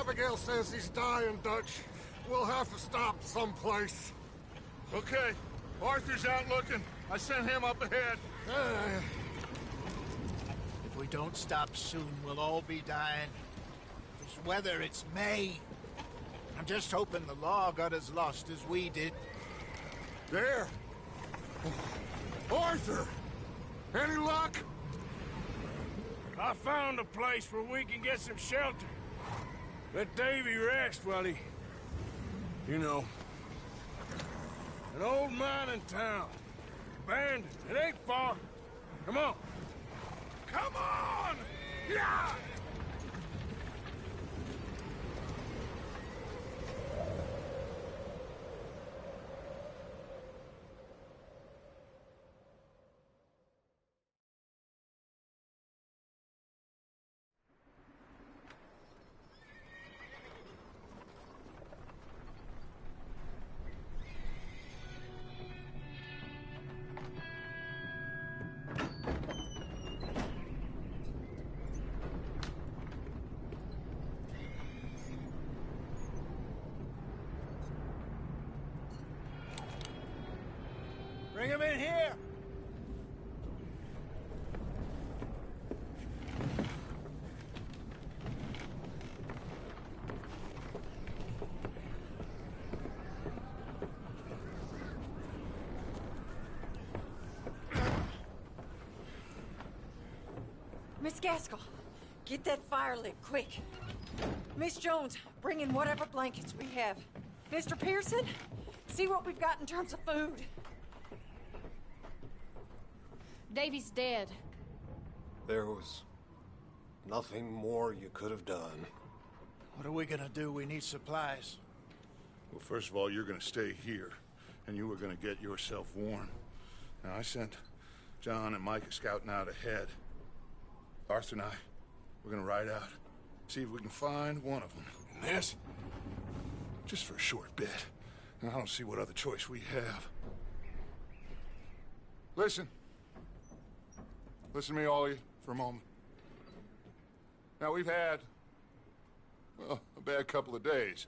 Abigail says he's dying, Dutch. We'll have to stop someplace. Okay. Arthur's out looking. I sent him up ahead. If we don't stop soon, we'll all be dying. This weather, it's May. I'm just hoping the law got as lost as we did. There! Arthur! Any luck? I found a place where we can get some shelter. Let Davy rest while he... You know. An old mining town. Abandoned. It ain't far. Come on. Come on! Yeah! Bring him in here! Miss Gaskell, get that fire lit, quick. Miss Jones, bring in whatever blankets we have. Mr. Pearson, see what we've got in terms of food. Davy's dead. There was nothing more you could have done. What are we gonna do? We need supplies. Well, first of all, you're gonna stay here, and you were gonna get yourself warm. Now, I sent John and Micah scouting out ahead. Arthur and I, we're gonna ride out, see if we can find one of them. And this, just for a short bit. And I don't see what other choice we have. Listen. Listen to me, all of you, for a moment. Now, we've had, well, a bad couple of days.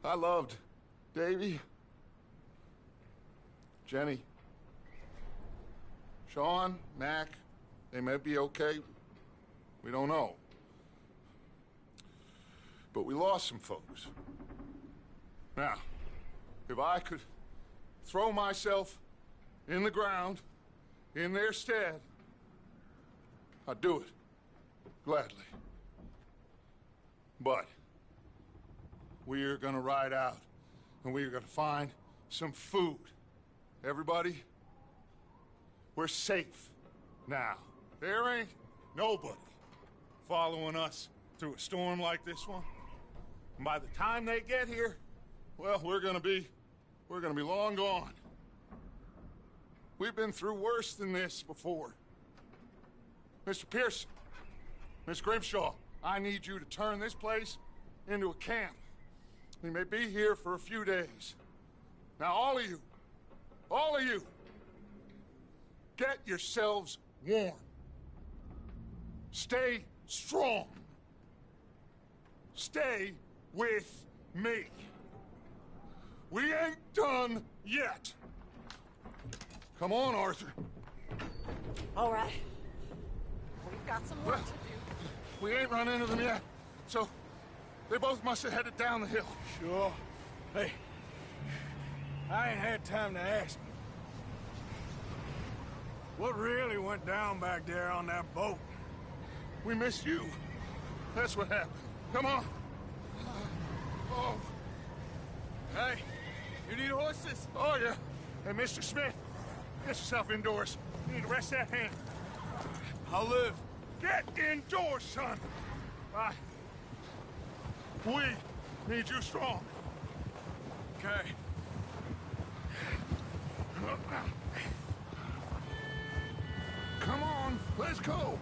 I loved Davy, Jenny, Sean, Mac. They may be okay. We don't know. But we lost some folks. Now, if I could throw myself in the ground, in their stead, I'd do it, gladly. But we are gonna ride out, and we are gonna find some food. Everybody, we're safe now. There ain't nobody following us through a storm like this one. And by the time they get here, well, we're gonna be long gone. We've been through worse than this before. Mr. Pearson, Miss Grimshaw, I need you to turn this place into a camp. We may be here for a few days. Now, all of you, get yourselves warm. Stay strong. Stay with me. We ain't done yet. Come on, Arthur. All right. We've got some work to do. We ain't run into them yet, so they both must have headed down the hill. Sure. Hey, I ain't had time to ask. What really went down back there on that boat? We missed you. That's what happened. Come on. Oh. Hey, you need horses? Oh, yeah. Hey, Mr. Smith, get yourself indoors. You need to rest that hand. I'll live. Get indoors, son. We need you strong. Okay. Come on, let's go.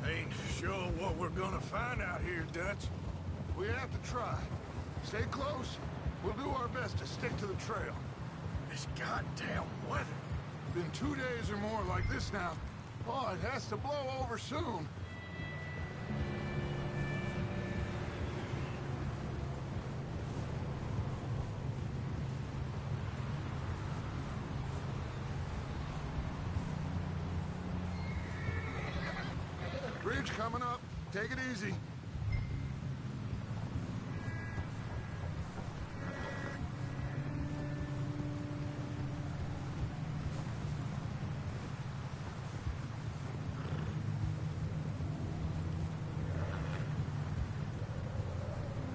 Ain't sure what we're gonna find out here, Dutch. We have to try. Stay close. We'll do our best to stick to the trail. This goddamn weather. Been 2 days or more like this now. Oh, it has to blow over soon. Ridge coming up. Take it easy.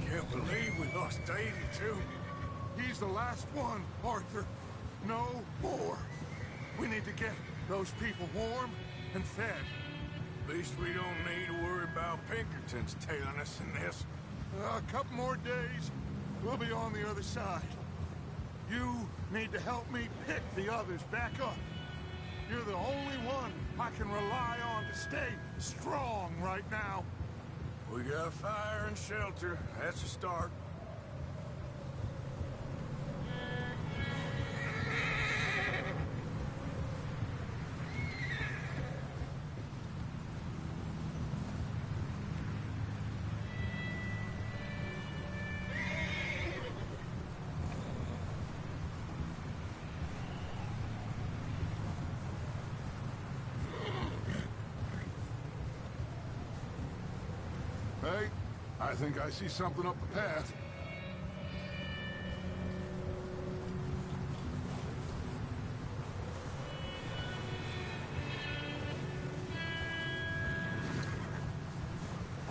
Can't believe we lost Davy, too. He's the last one, Arthur. No more. We need to get those people warm and fed. At least we don't need to worry about Pinkertons tailing us in this. A couple more days, we'll be on the other side. You need to help me pick the others back up. You're the only one I can rely on to stay strong right now. We got fire and shelter. That's a start. Hey, I think I see something up the path.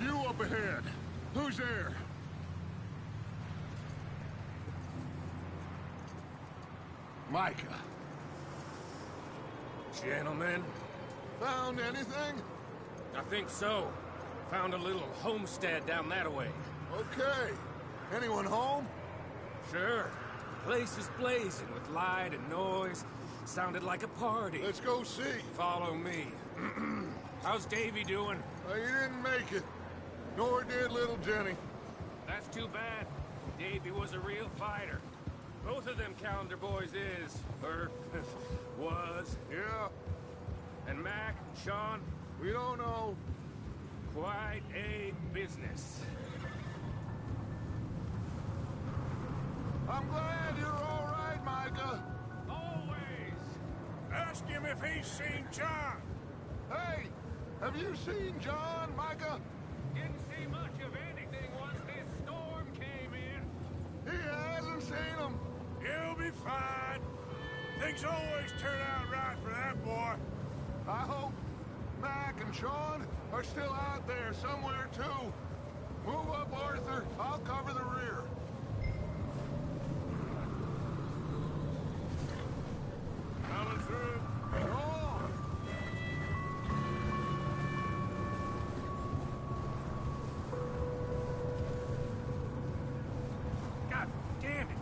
You up ahead. Who's there? Micah. Gentlemen, Found anything? I think so. Found a little homestead down that way. Okay. Anyone home? Sure. The place is blazing with light and noise. Sounded like a party. Let's go see. Follow me. How's Davy doing? He didn't make it. Nor did little Jenny. That's too bad. Davy was a real fighter. Both of them calendar boys is, or was. Yeah, And Mac and Sean, we don't know. quite a business. I'm glad you're all right, Micah. Always. Ask him if he's seen John. Hey, have you seen John, Micah? Didn't see much of anything once this storm came in. He hasn't seen him. He'll be fine. Things always turn out right for that boy. I hope Mac and Sean are still out there somewhere, too. Move up, Arthur. I'll cover the rear. Coming through. Go on. God damn it.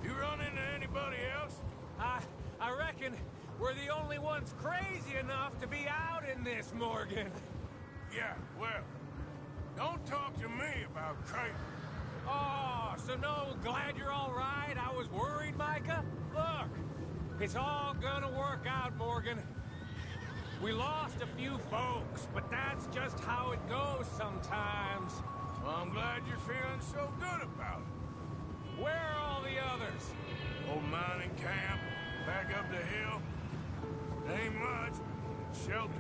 You run into anybody else? I reckon we're the only ones crazy enough to be out in this, Morgan. Yeah, well, don't talk to me about crazy. Oh, so no, glad you're all right. I was worried, Micah. Look, it's all gonna work out, Morgan. We lost a few folks, but that's just how it goes sometimes. Well, I'm glad you're feeling so good about it. Where are all the others? Old mining camp, back up the hill. Ain't much, but shelter.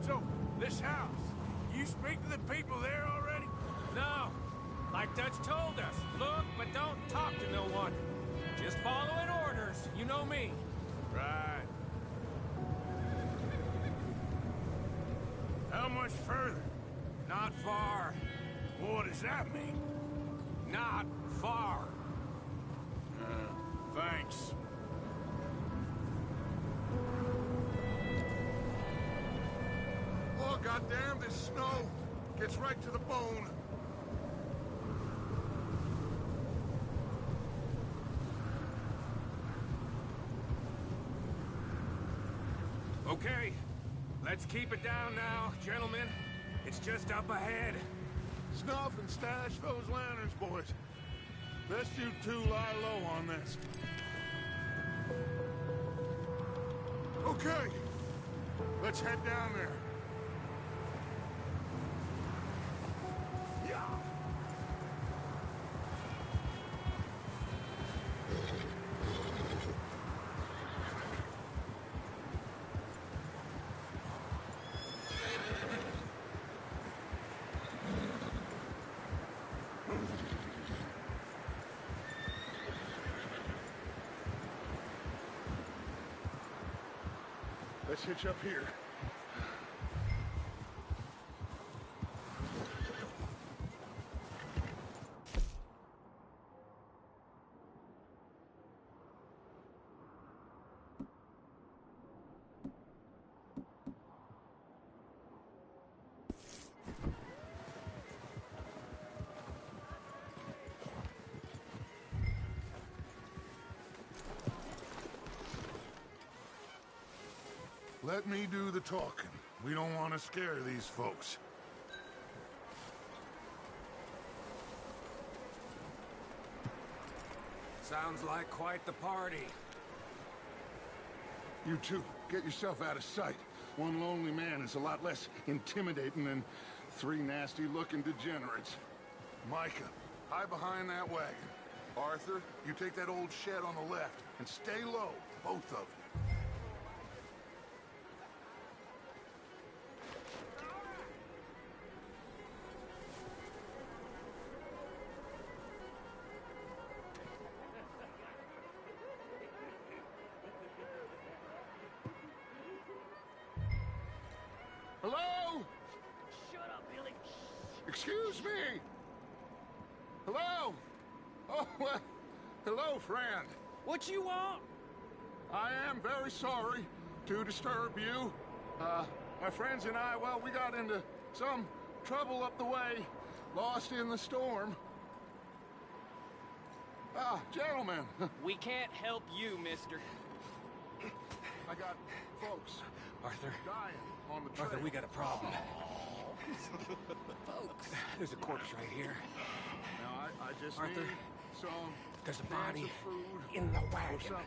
So, this house, you speak to the people there already? No. Like Dutch told us, look, but don't talk to no one. Just following orders, you know me. Right. How much further? Not far. What does that mean? Not far. Thanks. Oh, goddamn, this snow gets right to the bone. Okay, let's keep it down now, gentlemen. It's just up ahead. Snuff and stash those lanterns, boys. Best you two lie low on this. Okay, let's head down there. Yeah. Let's hitch up here. Let me do the talking. We don't want to scare these folks. Sounds like quite the party. You two, get yourself out of sight. One lonely man is a lot less intimidating than three nasty-looking degenerates. Micah, hide behind that wagon. Arthur, you take that old shed on the left, and stay low, both of you. Hello? Shut up, Billy. Excuse me? Hello? Oh, well, hello, friend. What you want? I am very sorry to disturb you. My friends and I, well, we got into some trouble up the way, lost in the storm. Ah, gentlemen. We can't help you, mister. I got folks Arthur. dying on the trail. Arthur, we got a problem. Folks. There's a corpse right here. Now, I just Arthur, need some there's a cans body of food in the or wagon. something.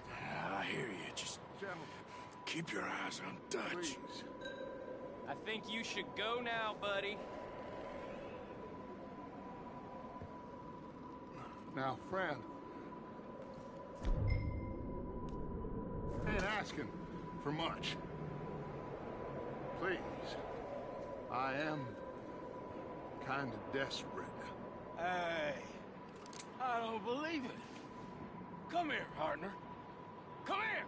I hear you. Just Gentlemen, keep your eyes on Dutch. please. I think you should go now, buddy. Now, friend. Ain't asking for much. Please. I am kind of desperate. Hey, I don't believe it. Come here, partner. Come here.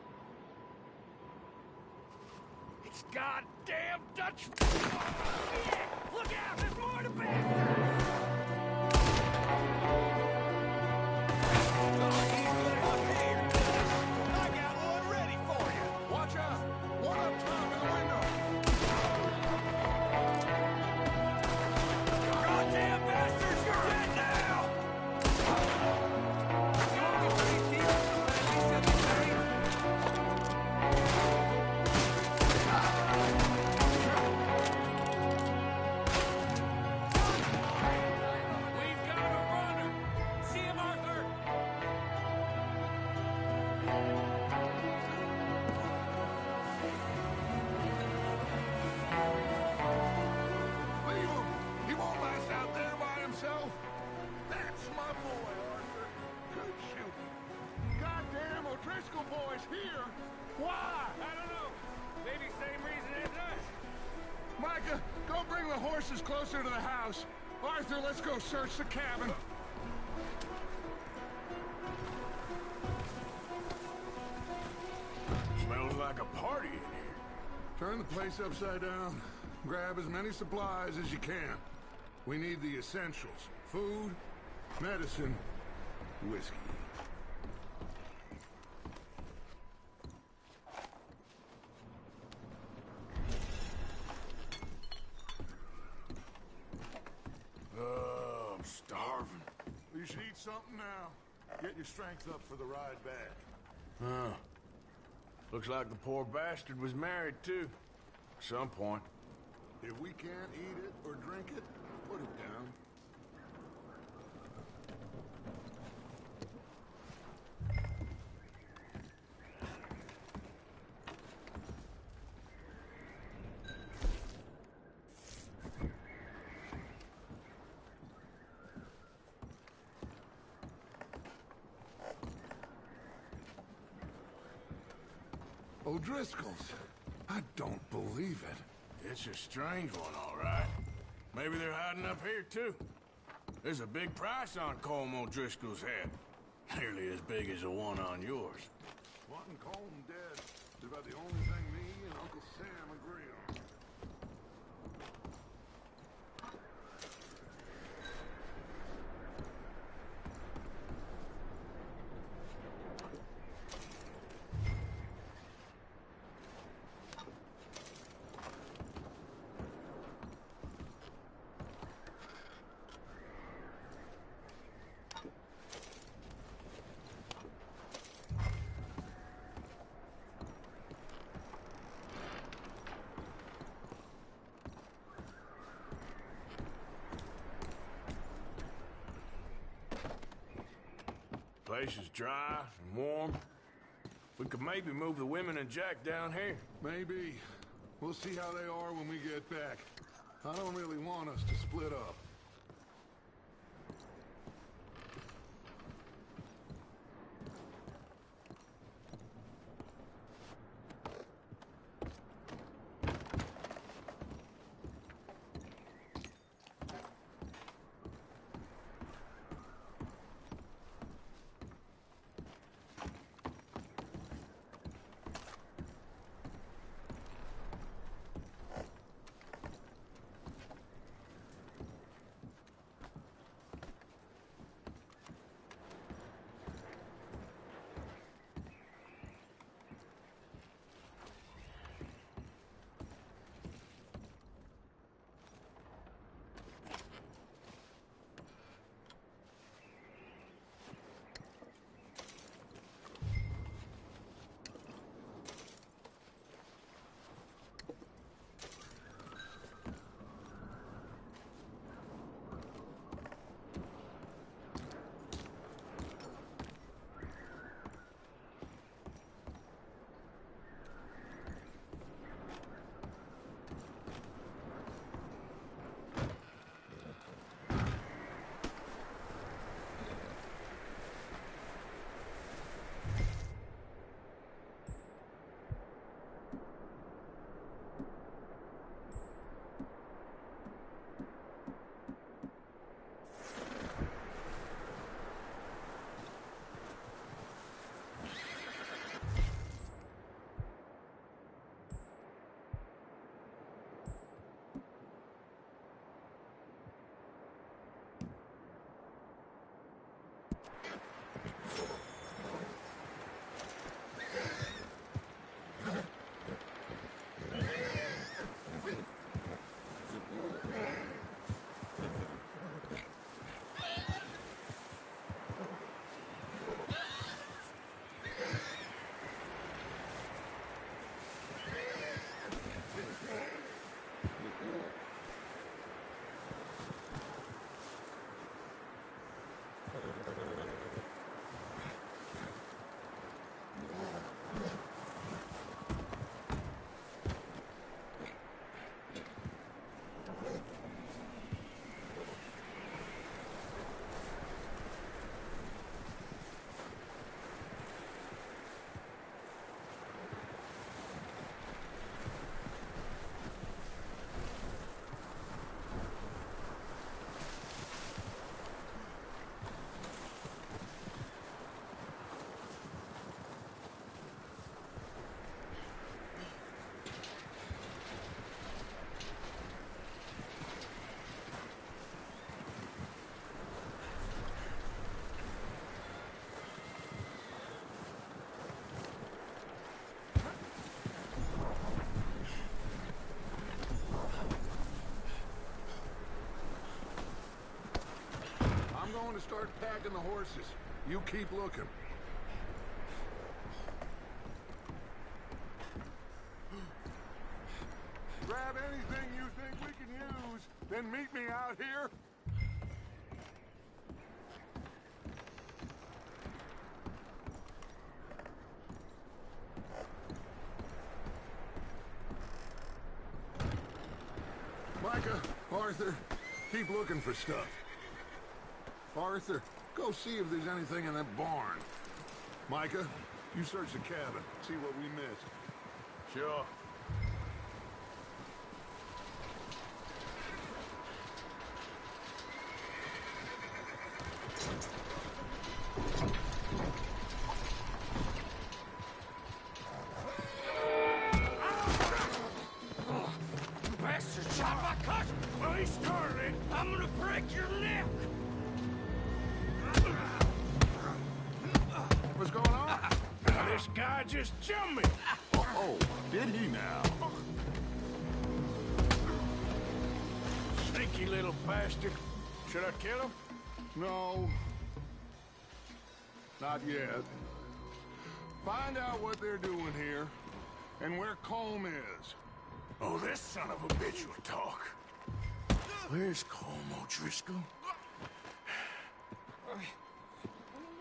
It's goddamn Dutch. Look out! There's more to bastards! I got one ready for you. Watch out! One up top in the window! Goddamn bastards, you're dead now! We've got a runner! See him, Arthur! Leave him! He won't last out there by himself! That's my boy, Arthur. Good shooting. Goddamn O'Driscoll boys here! Why? I don't know. Maybe same reason as us. Micah, go bring the horses closer to the house. Arthur, let's go search the cabin. Smells like a party in here. Turn the place upside down. Grab as many supplies as you can. We need the essentials. Food, medicine, whiskey. Oh, I'm starving. You should eat something now. Get your strength up for the ride back. Huh. Looks like the poor bastard was married, too. At some point. If we can't eat it or drink it, put it down. O'Driscoll's. I don't believe it. It's a strange one, all right. Maybe they're hiding up here, too. There's a big price on Colm O'Driscoll's head. Nearly as big as the one on yours. Wanting Colm dead is about the only thing me and Uncle Place is dry and warm. We could maybe move the women and Jack down here. Maybe. We'll see how they are when we get back. I don't really want us to split up. I'm going to start packing the horses. You keep looking. Grab anything you think we can use, then meet me out here. Micah, Arthur, keep looking for stuff. Arthur, go see if there's anything in that barn. Micah, you search the cabin, see what we missed. Sure. Bastard shot my cousin! Well, he started it. I'm gonna break your neck! What's going on? This guy just jumped me! Oh, did he now? Sneaky little bastard. Should I kill him? No. Not yet. Find out what they're doing here, and where Colm is. Oh, this son of a bitch will talk. Where's Colm O'Driscoll?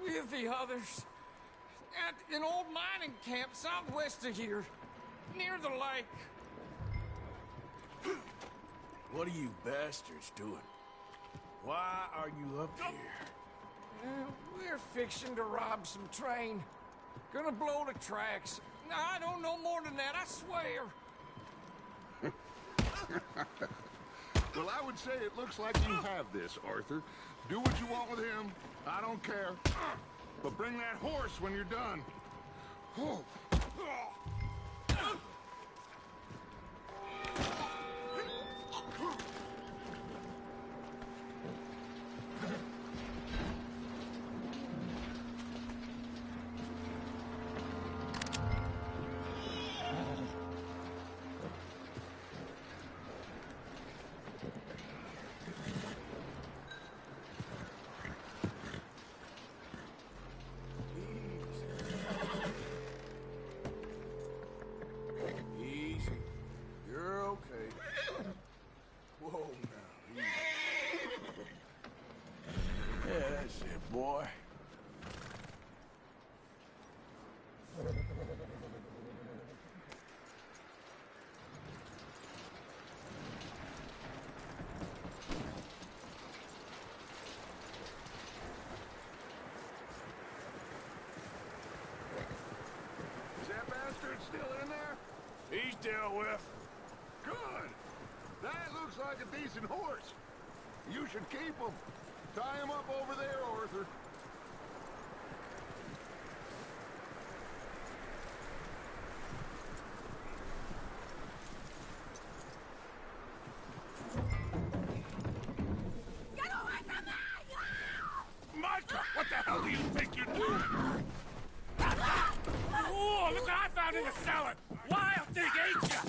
with the others at an old mining camp southwest of here, near the lake. What are you bastards doing? Why are you up here? We're fixing to rob some train. Gonna blow the tracks. I don't know more than that, I swear. Well, I would say it looks like you have this, Arthur. Do what you want with him. I don't care. But bring that horse when you're done. Oh. Easy. You're okay. Whoa, now, easy. Yeah, that's it, boy. Is that bastard still in there? He's dealt with. Good. That looks like a decent horse. You should keep him. Tie him up over there, Arthur. Micah, what the hell do you think you're doing? Oh, look what I found in the cellar. Wild thing, ain't ya?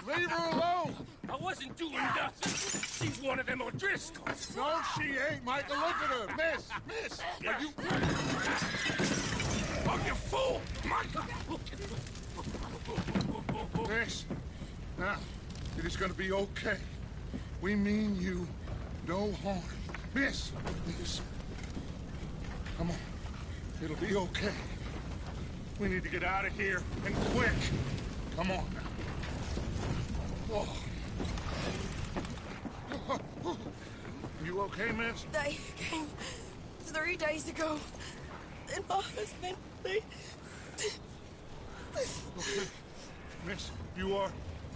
Leave her alone. I wasn't doing nothing. She's one of them O'Driscolls. No, she ain't, Michael. Look at her. Miss. Are you... Oh, you fool! Micah! Miss. Now, it is gonna be okay. We mean you no harm. Miss. Come on. It'll be okay. We need to get out of here, and quick. Come on now. Oh. You okay, miss? They came 3 days ago. And my husband, they... Okay. Miss, you are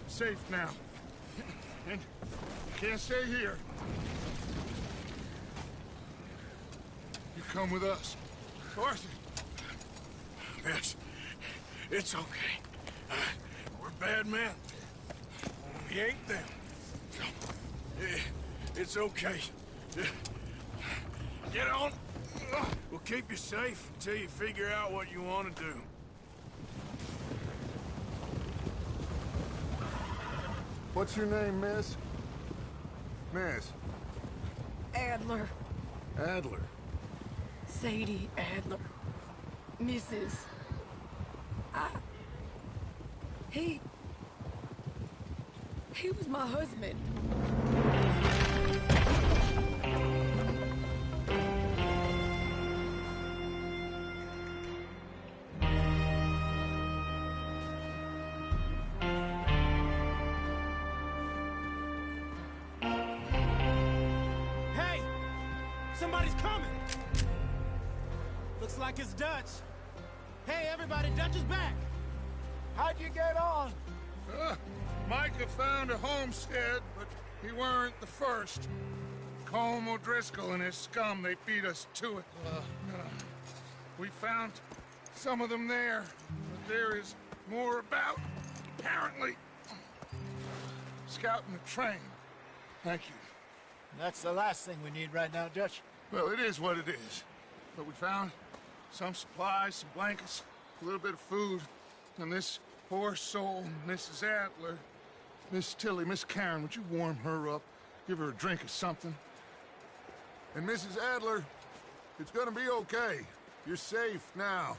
safe now. And you can't stay here. You come with us. Arthur. Miss, it's okay. We're bad men. We ain't them. It's okay. Get on. We'll keep you safe until you figure out what you want to do. What's your name, miss? Miss. Adler. Adler. Sadie Adler. Mrs. He was my husband. Hey! Somebody's coming! Looks like it's Dutch. Hey, everybody, Dutch is back! How'd you get on? Micah found a homestead, but he weren't the first. Colm O'Driscoll and his scum, they beat us to it. We found some of them there, but there is more about, apparently. Scouting the train. Thank you. That's the last thing we need right now, Dutch. Well, it is what it is. But we found some supplies, some blankets, a little bit of food, and this poor soul, Mrs. Adler, Miss Tilly, Miss Karen, would you warm her up? Give her a drink or something? And Mrs. Adler, it's gonna be okay. You're safe now.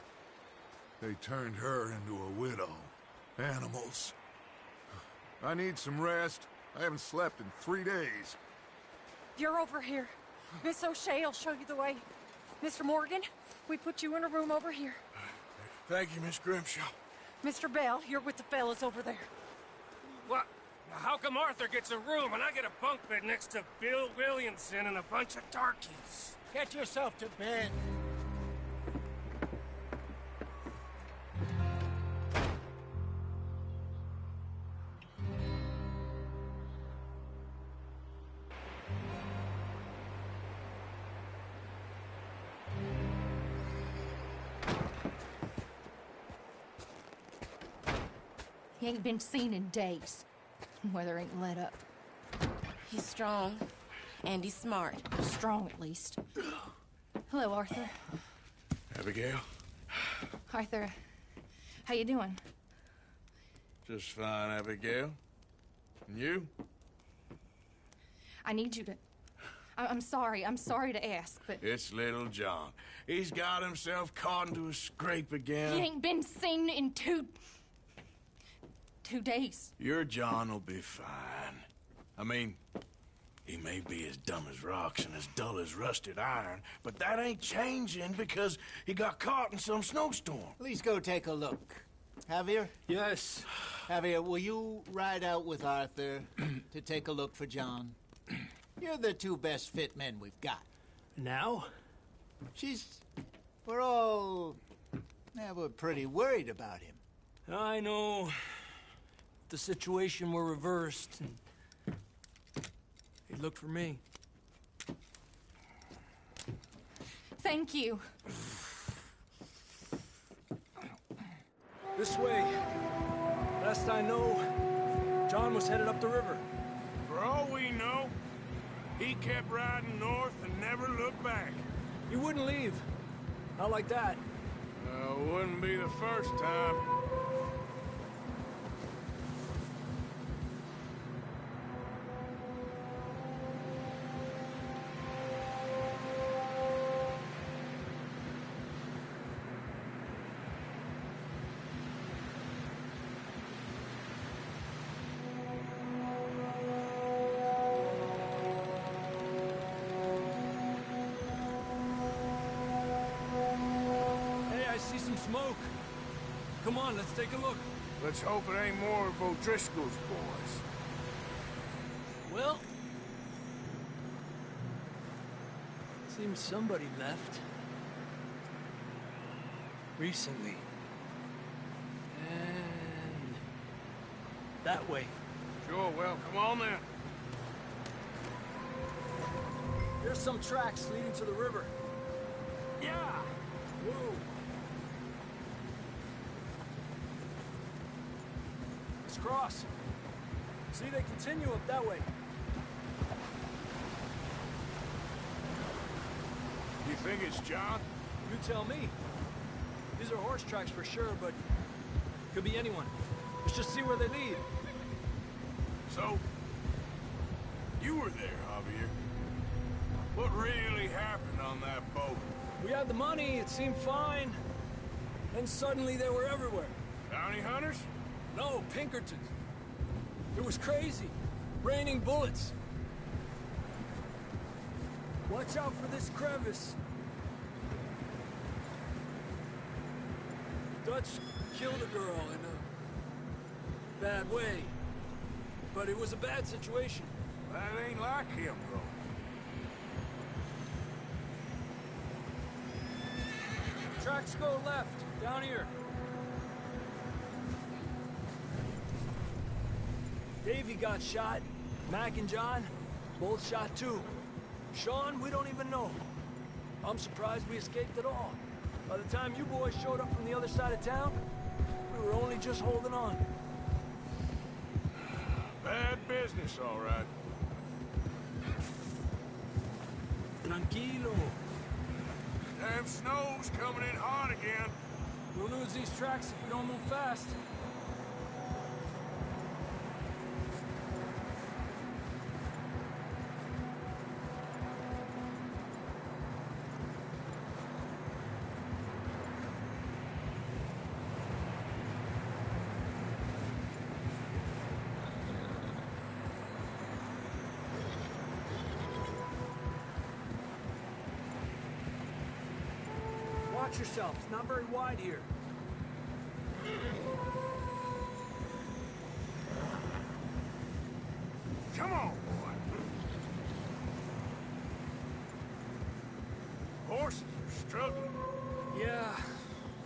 They turned her into a widow. Animals. I need some rest. I haven't slept in 3 days. You're over here. Miss O'Shea will show you the way. Mr. Morgan, We put you in a room over here. Thank you, Miss Grimshaw. Mr. Bell, you're with the fellas over there. What? How come Arthur gets a room and I get a bunk bed next to Bill Williamson and a bunch of darkies? Get yourself to bed. He ain't been seen in days. Weather ain't let up. He's strong, and he's smart. Strong, at least. Hello, Arthur. Abigail? Arthur, how you doing? Just fine, Abigail. And you? I need you to... I'm sorry to ask, but... It's little John. He's got himself caught into a scrape again. He ain't been seen in two days. Your John will be fine. I mean, he may be as dumb as rocks and as dull as rusted iron, but that ain't changing because he got caught in some snowstorm. Please go take a look. Javier? Yes. Javier, will you ride out with Arthur to take a look for John? You're the two best fit men we've got. Now? We're all... Yeah, we're pretty worried about him. I know. The situation were reversed, and he looked for me. Thank you. This way. Last I know, John was headed up the river. For all we know, he kept riding north and never looked back. He wouldn't leave. Not like that. Wouldn't be the first time. Smoke. Come on, let's take a look. Let's hope it ain't more of O'Driscoll's boys. Well, seems somebody left. Recently. And that way. Sure, well, come on then. There's some tracks leading to the river. Yeah! Whoa. Cross. See, they continue up that way. You think it's John? You tell me. These are horse tracks for sure, but could be anyone. Let's just see where they lead. So, you were there, Javier. What really happened on that boat? We had the money, it seemed fine. Then suddenly they were everywhere. Bounty hunters? No, Pinkertons. It was crazy. Raining bullets. Watch out for this crevice. Dutch killed a girl in a bad way. But it was a bad situation. That ain't like him, though. Tracks go left, down here. Davey got shot. Mac and John, both shot too. Sean, we don't even know. I'm surprised we escaped at all. By the time you boys showed up from the other side of town, we were only just holding on. Bad business, all right. Tranquilo. Damn snow's coming in hard again. We'll lose these tracks if we don't move fast. Watch yourself. It's not very wide here. Come on, boy. Horses are struggling. Yeah,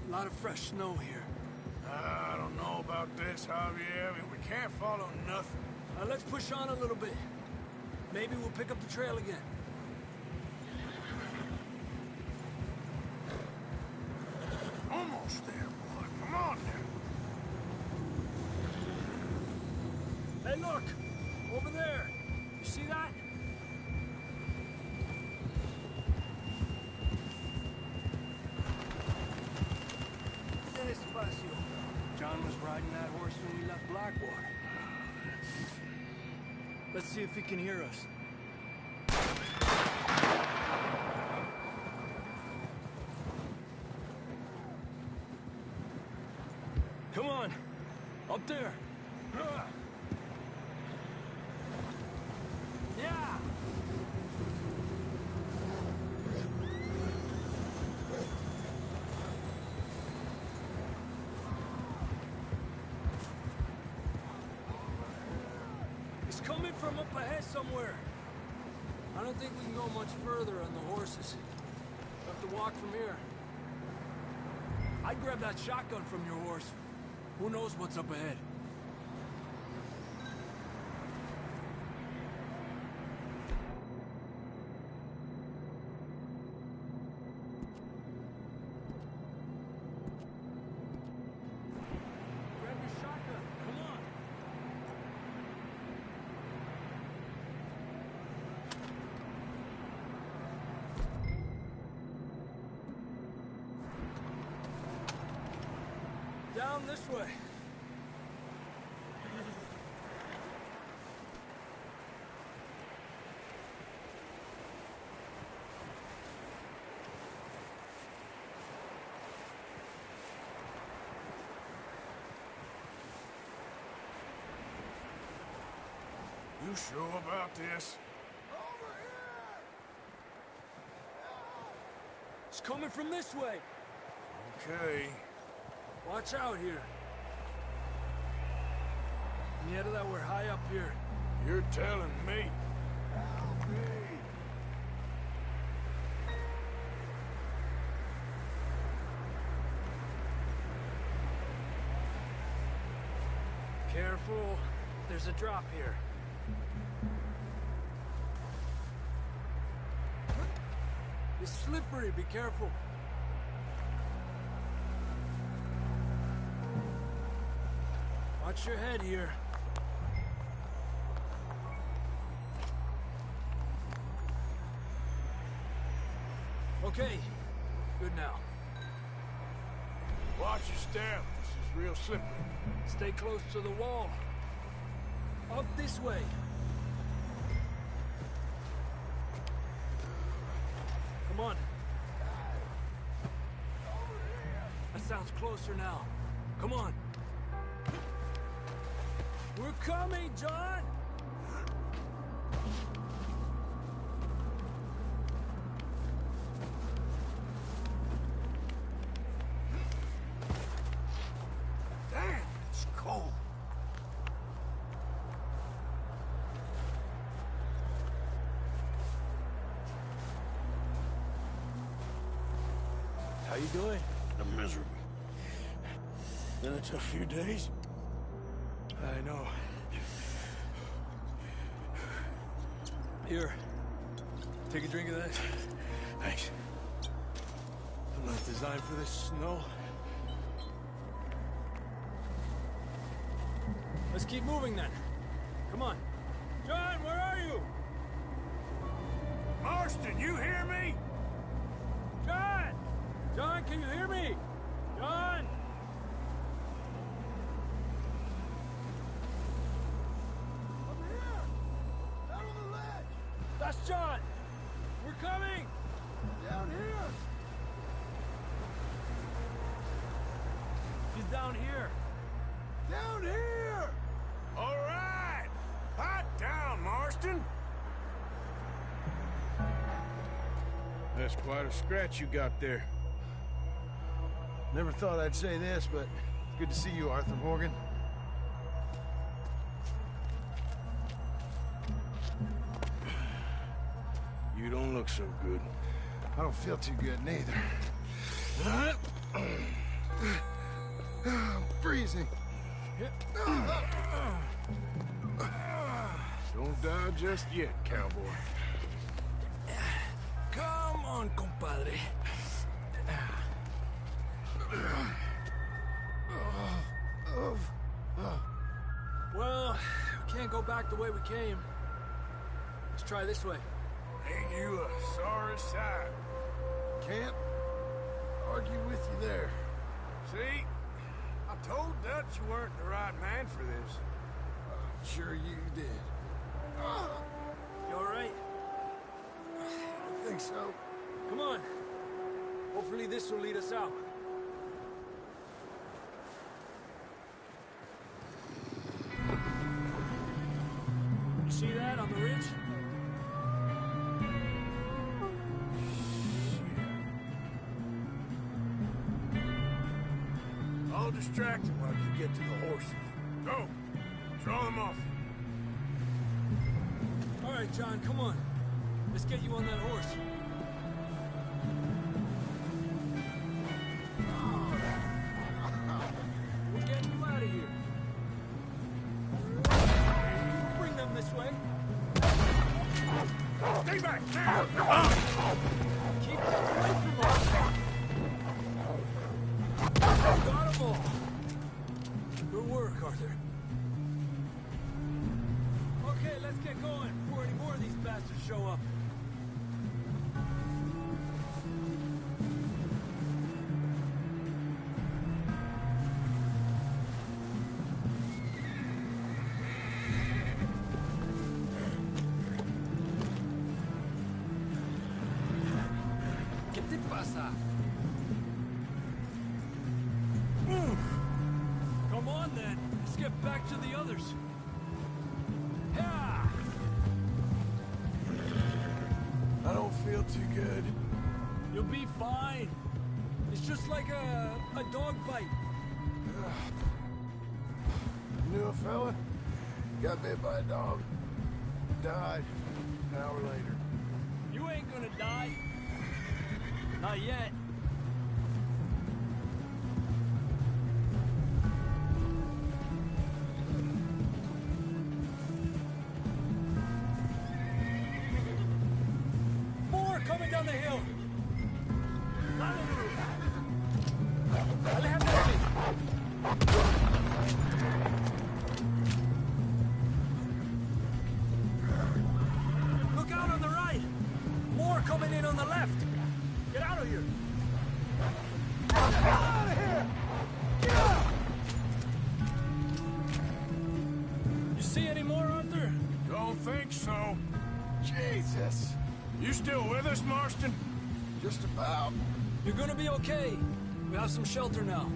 a lot of fresh snow here. I don't know about this, Javier. I mean, we can't follow nothing. Let's push on a little bit. Maybe we'll pick up the trail again. Almost there, boy. Come on now. Hey, look! Over there! You see that? Despacio. John was riding that horse when we left Blackwater. Let's see if he can hear us. Come on! Up there! Yeah! It's coming from up ahead somewhere. I don't think we can go much further on the horses. We'll have to walk from here. I'd grab that shotgun from your horse. Who knows what's up ahead? Grab your shotgun. Come on. Down this way. You sure about this? It's coming from this way. Okay. Watch out here. Mierda, that we're high up here. You're telling me. Careful. There's a drop here. It's slippery. Be careful. Watch your head here. Okay. Good now. Watch your step. This is real slippery. Stay close to the wall. Up this way. Come on. That sounds closer now. Come on. We're coming, John! Damn, it's cold. How you doing? I'm miserable. Been a tough few days. I know. Here. Take a drink of that. Thanks. I'm not designed for this snow. Let's keep moving then. Come on. John, where are you? Marston, you hear me? John! John, can you hear me? John! That's John! We're coming! Down here. He's down here. Down here. All right. Hot down, Marston. That's quite a scratch you got there. Never thought I'd say this, but it's good to see you, Arthur Morgan. You don't look so good. I don't feel too good, neither. I'm freezing. Don't die just yet, cowboy. Come on, compadre. Well, we can't go back the way we came. Let's try this way. Ain't you a sorry sight? Can't argue with you there. See? I told Dutch you weren't the right man for this. I'm sure you did. You all right? I think so. Come on. Hopefully this will lead us out. You see that on the ridge? I'll distract him while you get to the horses. Go! Draw them off. All right, John, come on. Let's get you on that horse. We're getting you out of here. Bring them this way. Stay back! Now! Keep them away from us. Got them all. Good work, Arthur. Okay, let's get going before any more of these bastards show up. ¿Qué te pasa? Come on, then. Let's get back to the others. Yeah! I don't feel too good. You'll be fine. It's just like a dog bite. Knew a fella? Got bit by a dog. Died an hour later. You ain't gonna die. Not yet. More coming down the hill. Look out on the right. More coming in on the left. Get out of here. Get out of here. Get out. You see any more, Arthur? Don't think so. Jesus! You still with us, Marston? Just about. You're gonna be okay. We have some shelter now.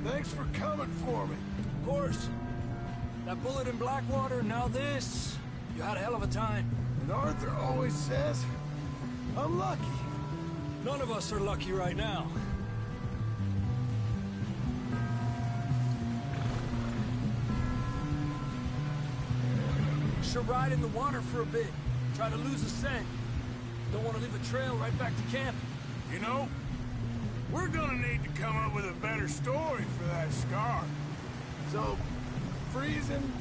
Thanks for coming for me. Of course. That bullet in Blackwater, now this. You had a hell of a time. And Arthur always says, I'm lucky. None of us are lucky right now. Should ride in the water for a bit. Try to lose the scent. Don't want to leave a trail right back to camp. You know, we're gonna need to come up with a better story for that scar. So, freezing,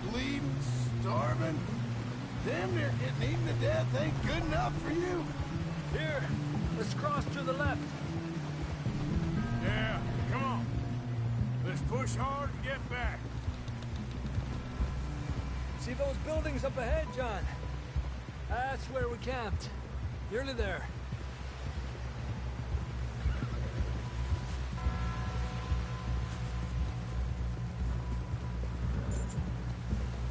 bleeding, starving, damn near getting eaten to death ain't good enough for you? Here, let's cross to the left. Yeah, come on. Let's push hard and get back. See those buildings up ahead, John? That's where we camped. Nearly there.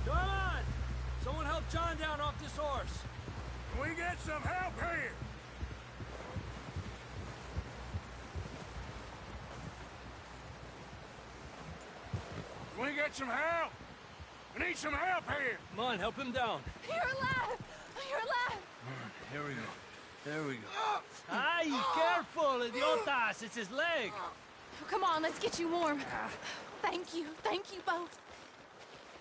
Come on! Someone help John down off this horse. Can we get some help here? Can we get some help? We need some help here. Come on, help him down. You're alive! You're alive! Here we go. There we go. Ay, careful, idiotas! It's his leg. Come on, let's get you warm. Thank you both.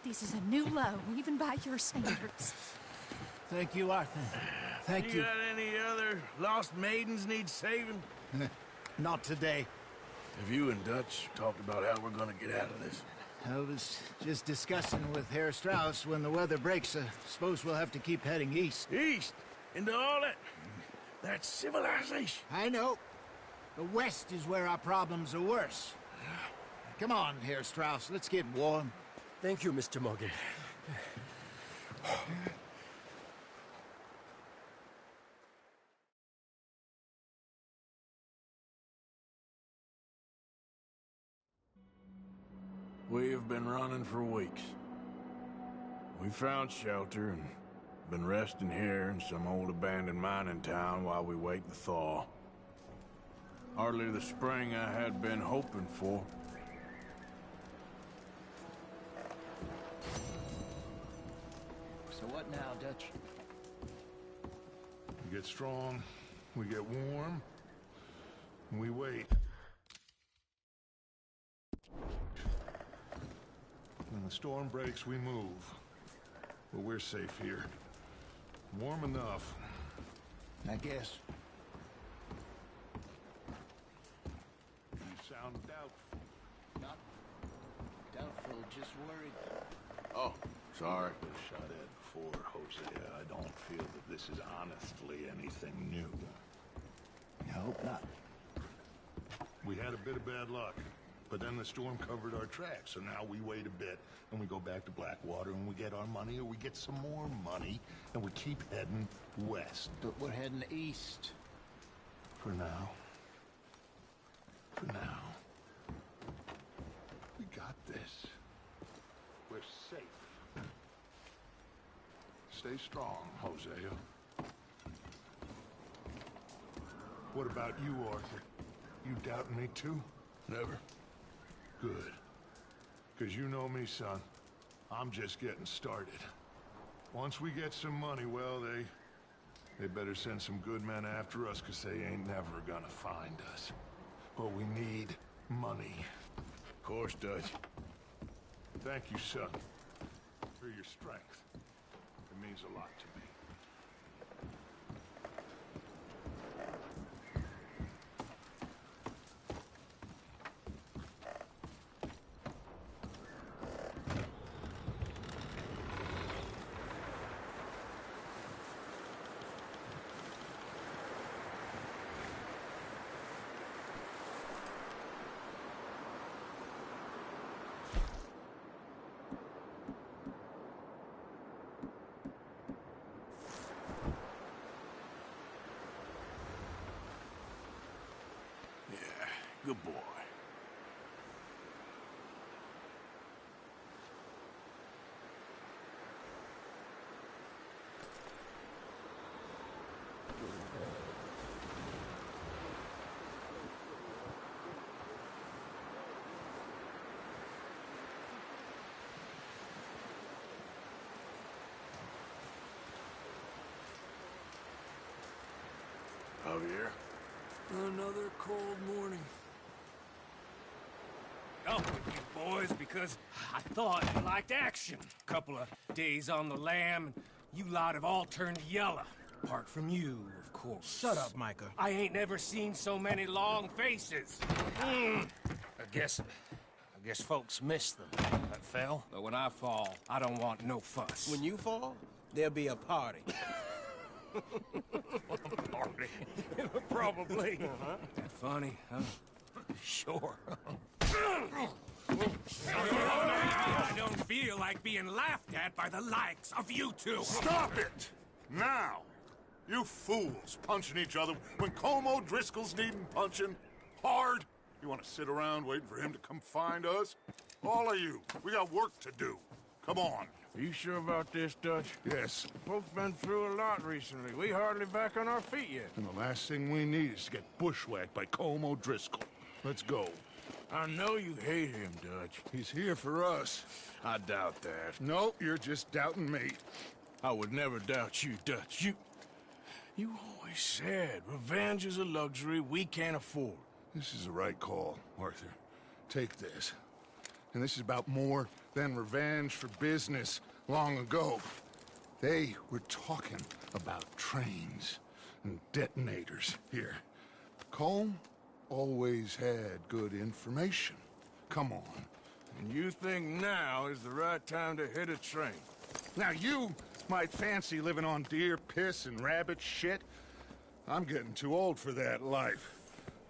This is a new low, even by your standards. Thank you, Arthur. Thank you. You got any other lost maidens need saving? Not today. Have you and Dutch talked about how we're gonna get out of this? I was just discussing with Herr Strauss when the weather breaks. Suppose we'll have to keep heading east. East? Into all that civilization? I know. The west is where our problems are worse. Come on, Herr Strauss, let's get warm. Thank you, Mr. Morgan. We have been running for weeks. We found shelter and been resting here in some old abandoned mining town while we wait the thaw. Hardly the spring I had been hoping for. So what now, Dutch? We get strong, we get warm, and we wait. When the storm breaks, we move. But we're safe here. Warm enough. I guess. You sound doubtful. Not doubtful, just worried. Oh, sorry. Shot at before, Hosea. I don't feel that this is honestly anything new. I hope not. We had a bit of bad luck, but then the storm covered our tracks, so now we wait a bit, and we go back to Blackwater, and we get our money, or we get some more money, and we keep heading west. But we're heading east. For now. For now. We got this. We're safe. Stay strong, Hosea. What about you, Arthur? You doubting me too? Never. Good. Because you know me, son. I'm just getting started. Once we get some money, well, they better send some good men after us, because they ain't never gonna find us. But we need money. Of course, Dutch. Thank you, son, for your strength. It means a lot to me. Good boy. Javier? Another cold morning. Up with you boys because I thought you liked action. Couple of days on the lam, and you lot have all turned yellow. Apart from you, of course. Shut up, Micah. I ain't never seen so many long faces. I guess folks miss them. That fell. But when I fall, I don't want no fuss. When you fall, there'll be a party. Party? Probably. That funny, huh? Sure. I don't feel like being laughed at by the likes of you two. Stop it! Now! You fools punching each other when Como Driscoll's needing punching hard. You want to sit around waiting for him to come find us? All of you, we got work to do. Come on. Are you sure about this, Dutch? Yes. Folks been through a lot recently. We hardly back on our feet yet. And the last thing we need is to get bushwhacked by Como Driscoll. Let's go. I know you hate him, Dutch. He's here for us. I doubt that. No, you're just doubting me. I would never doubt you, Dutch. You always said revenge is a luxury we can't afford. This is the right call, Arthur. Take this. And this is about more than revenge for business long ago. They were talking about trains and detonators here. Colm always had good information. Come on. And you think now is the right time to hit a train? Now you might fancy living on deer piss and rabbit shit. I'm getting too old for that life.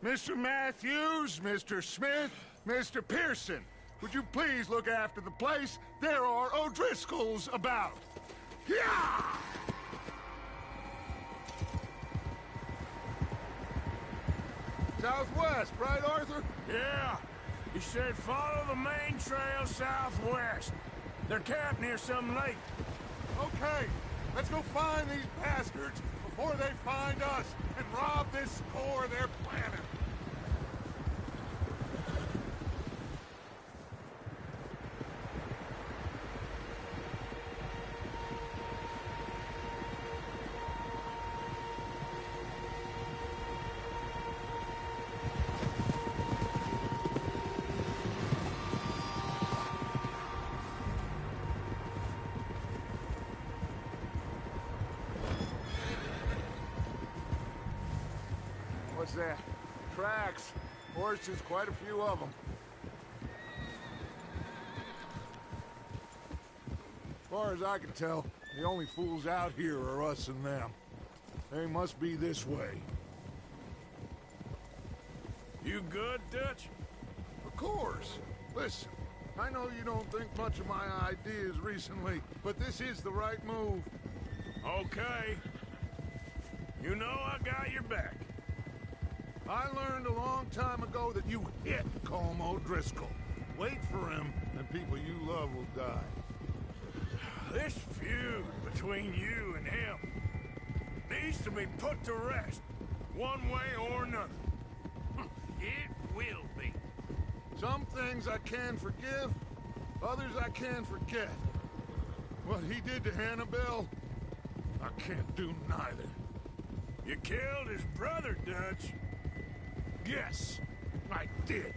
Mr. Matthews, Mr. Smith, Mr. Pearson, would you please look after the place? There are O'Driscolls about. Yeah! Southwest, right, Arthur? Yeah. He said follow the main trail southwest. They're camped near some lake. Okay, let's go find these bastards before they find us and rob this score they're planning. What's that? Tracks. Horses, quite a few of them. As far as I can tell, the only fools out here are us and them. They must be this way. You good, Dutch? Of course. Listen, I know you don't think much of my ideas recently, but this is the right move. Okay. You know I got your back. I learned a long time ago that you hit Colm O'Driscoll. Wait for him, and people you love will die. This feud between you and him needs to be put to rest, one way or another. It will be. Some things I can forgive, others I can forget. What he did to Hannibal, I can't do neither. You killed his brother, Dutch. Yes, I did.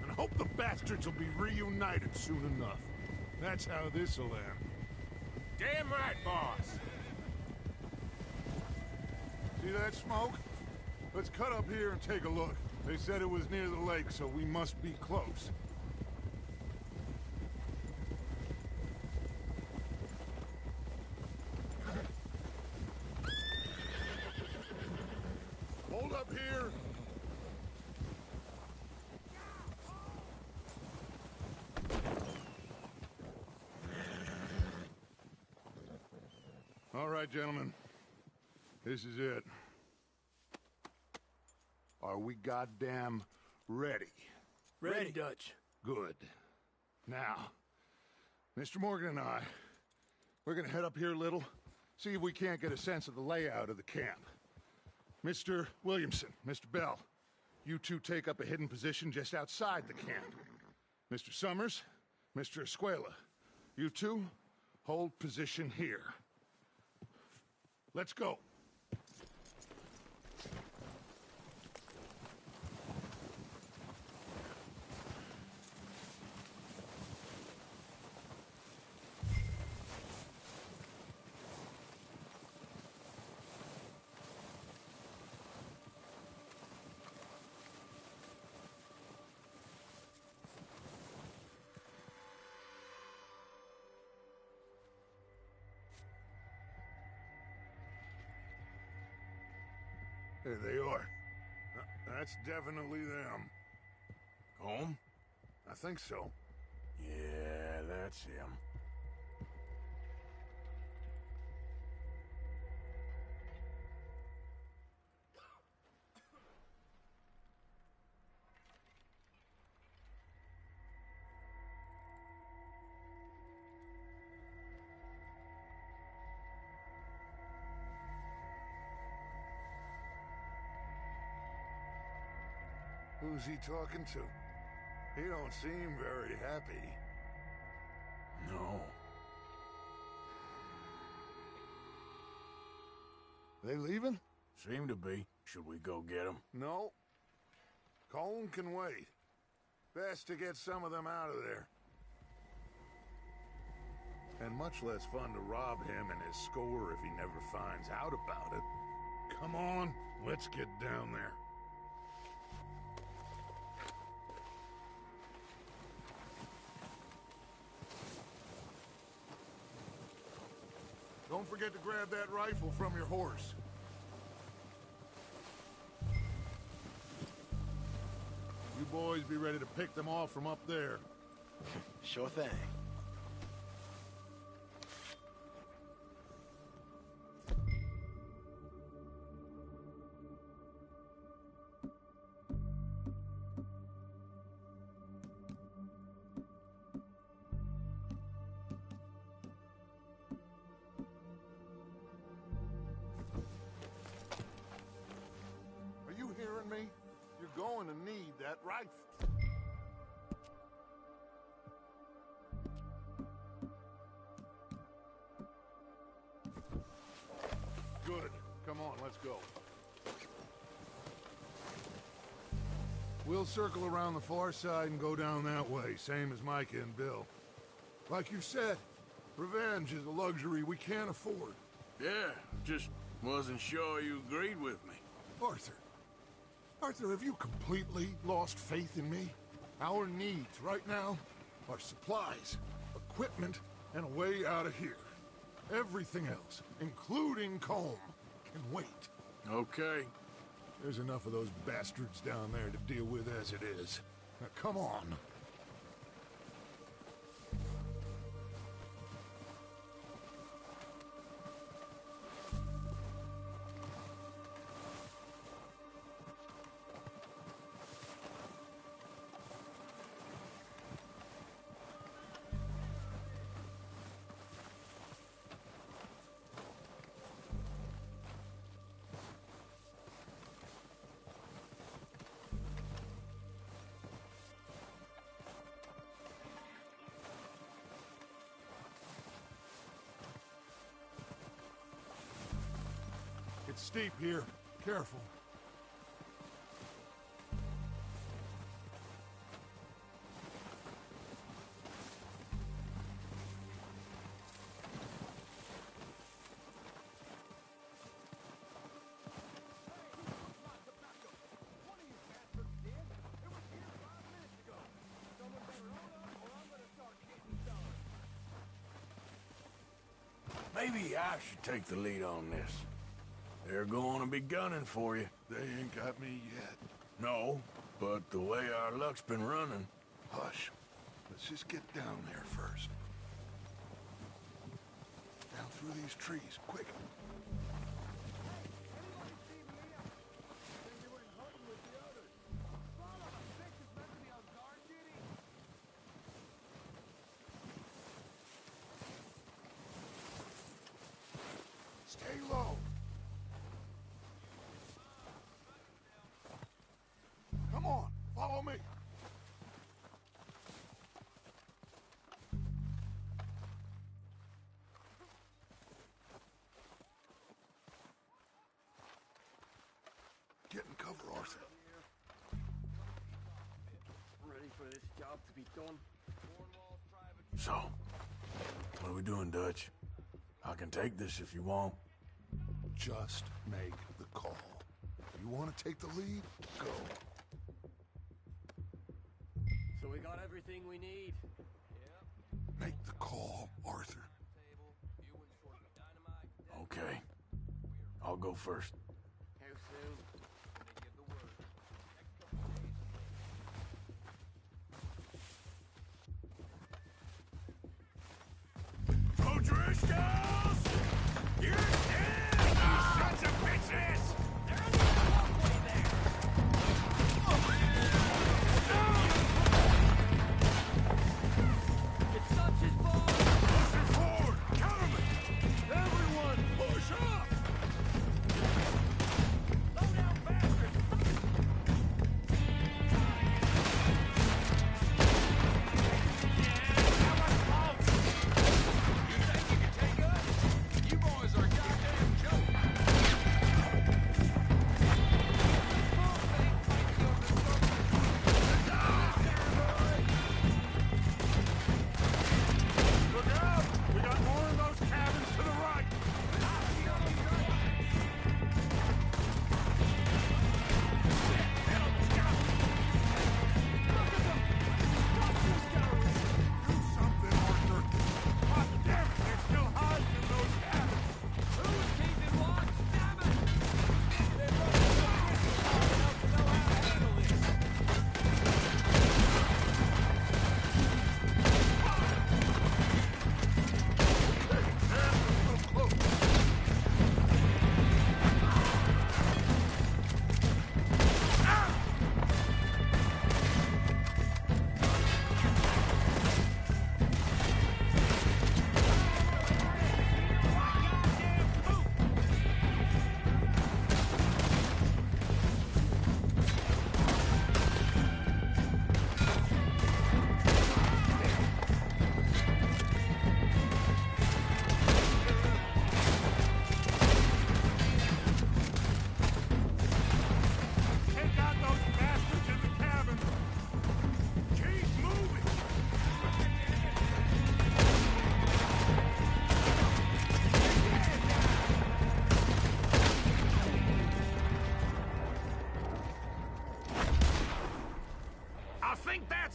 And I hope the bastards will be reunited soon enough. That's how this'll end. Damn right, boss. See that smoke? Let's cut up here and take a look. They said it was near the lake, so we must be close. Hold up here. All right, gentlemen. This is it. Are we goddamn ready? Ready, Dutch. Good. Now, Mr. Morgan and I, we're gonna head up here a little, see if we can't get a sense of the layout of the camp. Mr. Williamson, Mr. Bell, you two take up a hidden position just outside the camp. Mr. Summers, Mr. Escuela, you two hold position here. Let's go. There they are. That's definitely them. Home? I think so. Yeah, that's him. Who's he talking to? He don't seem very happy. No. They leaving? Seem to be. Should we go get them? No. Colm can wait. Best to get some of them out of there. And much less fun to rob him and his score if he never finds out about it. Come on, let's get down there. Don't forget to grab that rifle from your horse. You boys be ready to pick them off from up there. Sure thing. Are you hearing me? You're going to need that rifle. Good. Come on, let's go. We'll circle around the far side and go down that way, same as Micah and Bill. Like you said, revenge is a luxury we can't afford. Yeah, just wasn't sure you agreed with me. Arthur, have you completely lost faith in me? Our needs right now are supplies, equipment, and a way out of here. Everything else, including Colm, can wait. Okay. There's enough of those bastards down there to deal with as it is. Now, come on. It's steep here. Careful. Maybe I should take the lead on this. They're going to be gunning for you. They ain't got me yet. No, but the way our luck's been running... Hush. Let's just get down there first. Down through these trees, quick. Stay low. Come on, follow me. Get in cover, Arthur. Ready for this job to be done. So, what are we doing, Dutch? I can take this if you want. Just make the call. You want to take the lead? Go. So we got everything we need. Make the call, Arthur. Okay. I'll go first. How soon? O'Driscolls! You're dead, you sons of bitches! They're on the walkway there! It's such his fault! Pushing forward! Cover me! Everyone, push up!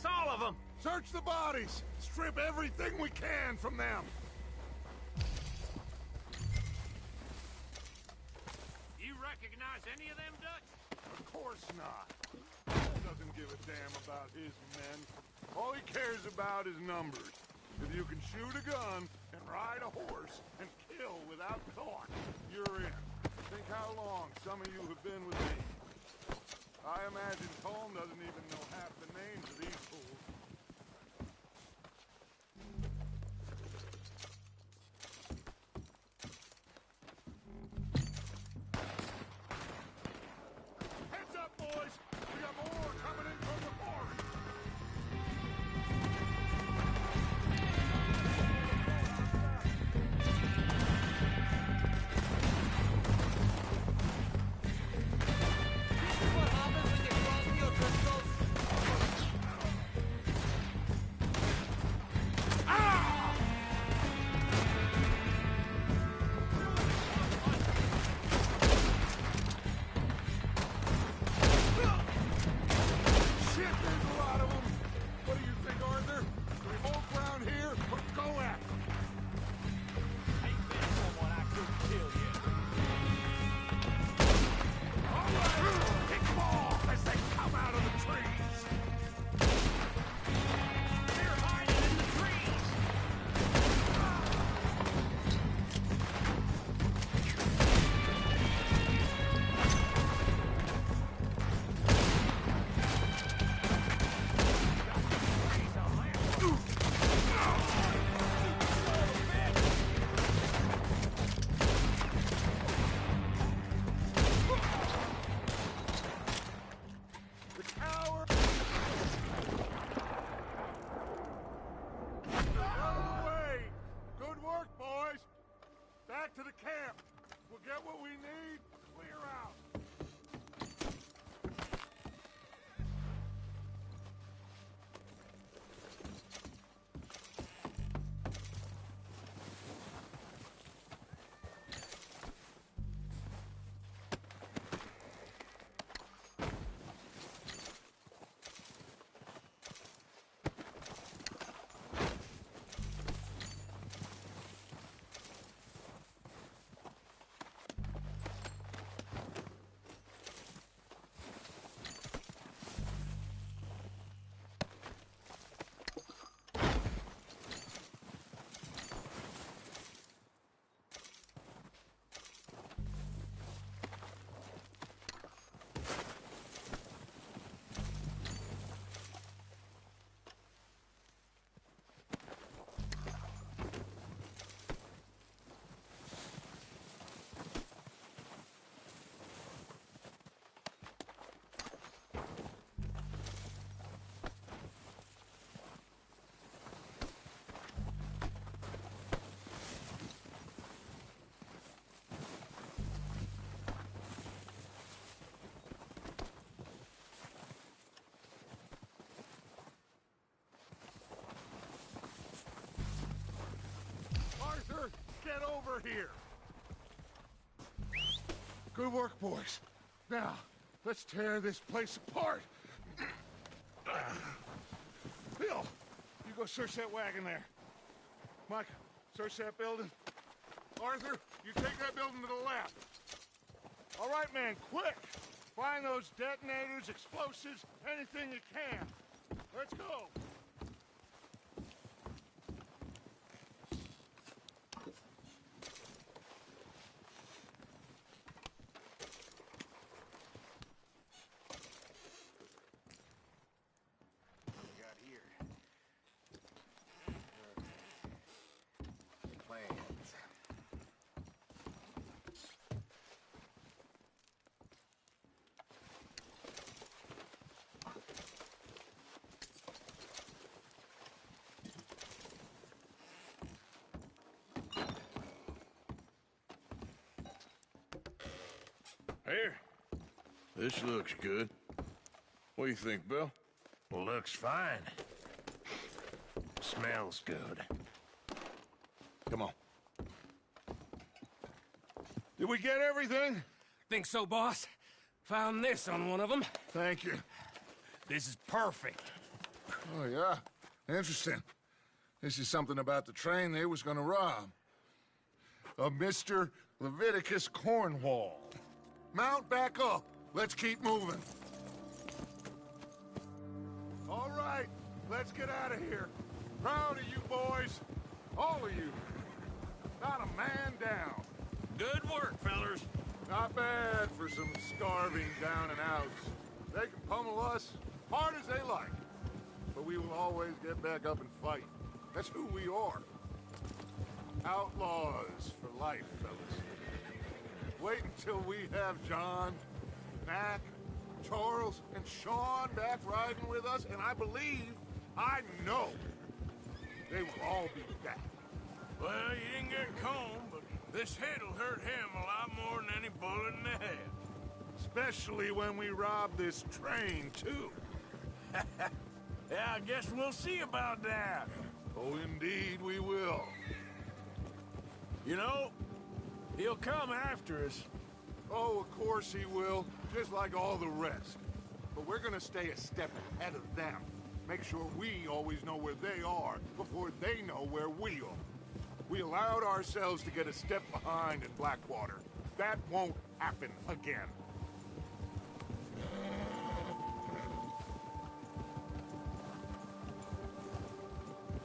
us all of them! Search the bodies! Strip everything we can from them! You recognize any of them, Dutch? Of course not. Paul doesn't give a damn about his men. All he cares about is numbers. If you can shoot a gun and ride a horse and kill without thought, you're in. Think how long some of you have been with me. I imagine Colm doesn't even know half the names of these fools. Heads up, boys! We got more coming in from the forest! Back to the camp. We'll get what we need. Clear out. Get over here! Good work, boys. Now, let's tear this place apart. Bill, you go search that wagon there. Mike, search that building. Arthur, you take that building to the left. All right, man, quick! Find those detonators, explosives, anything you can. Let's go! Here. This looks good. What do you think, Bill? Looks fine. Smells good. Come on. Did we get everything? Think so, boss. Found this on one of them. Thank you. This is perfect. Oh, yeah? Interesting. This is something about the train they was gonna rob. A Mr. Leviticus Cornwall. Mount back up. Let's keep moving. All right, let's get out of here. Proud of you boys. All of you. Not a man down. Good work, fellers. Not bad for some starving down and outs. They can pummel us hard as they like. But we will always get back up and fight. That's who we are. Outlaws for life, fellas. Wait until we have John, Mac, Charles, and Sean back riding with us, and I know, they will all be back. Well, you didn't get Combe, but this hit'll hurt him a lot more than any bullet in the head. Especially when we rob this train, too. Yeah, I guess we'll see about that. Oh, indeed we will. You know, he'll come after us. Oh, of course he will, just like all the rest. But we're gonna stay a step ahead of them. Make sure we always know where they are before they know where we are. We allowed ourselves to get a step behind in Blackwater. That won't happen again.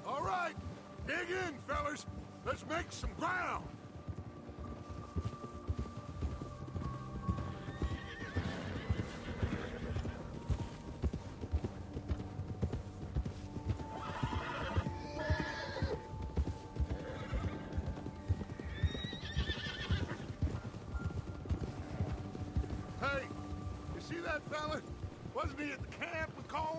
All right, dig in, fellas. Let's make some ground. Hey, you see that fella? Wasn't he at the camp with Combe?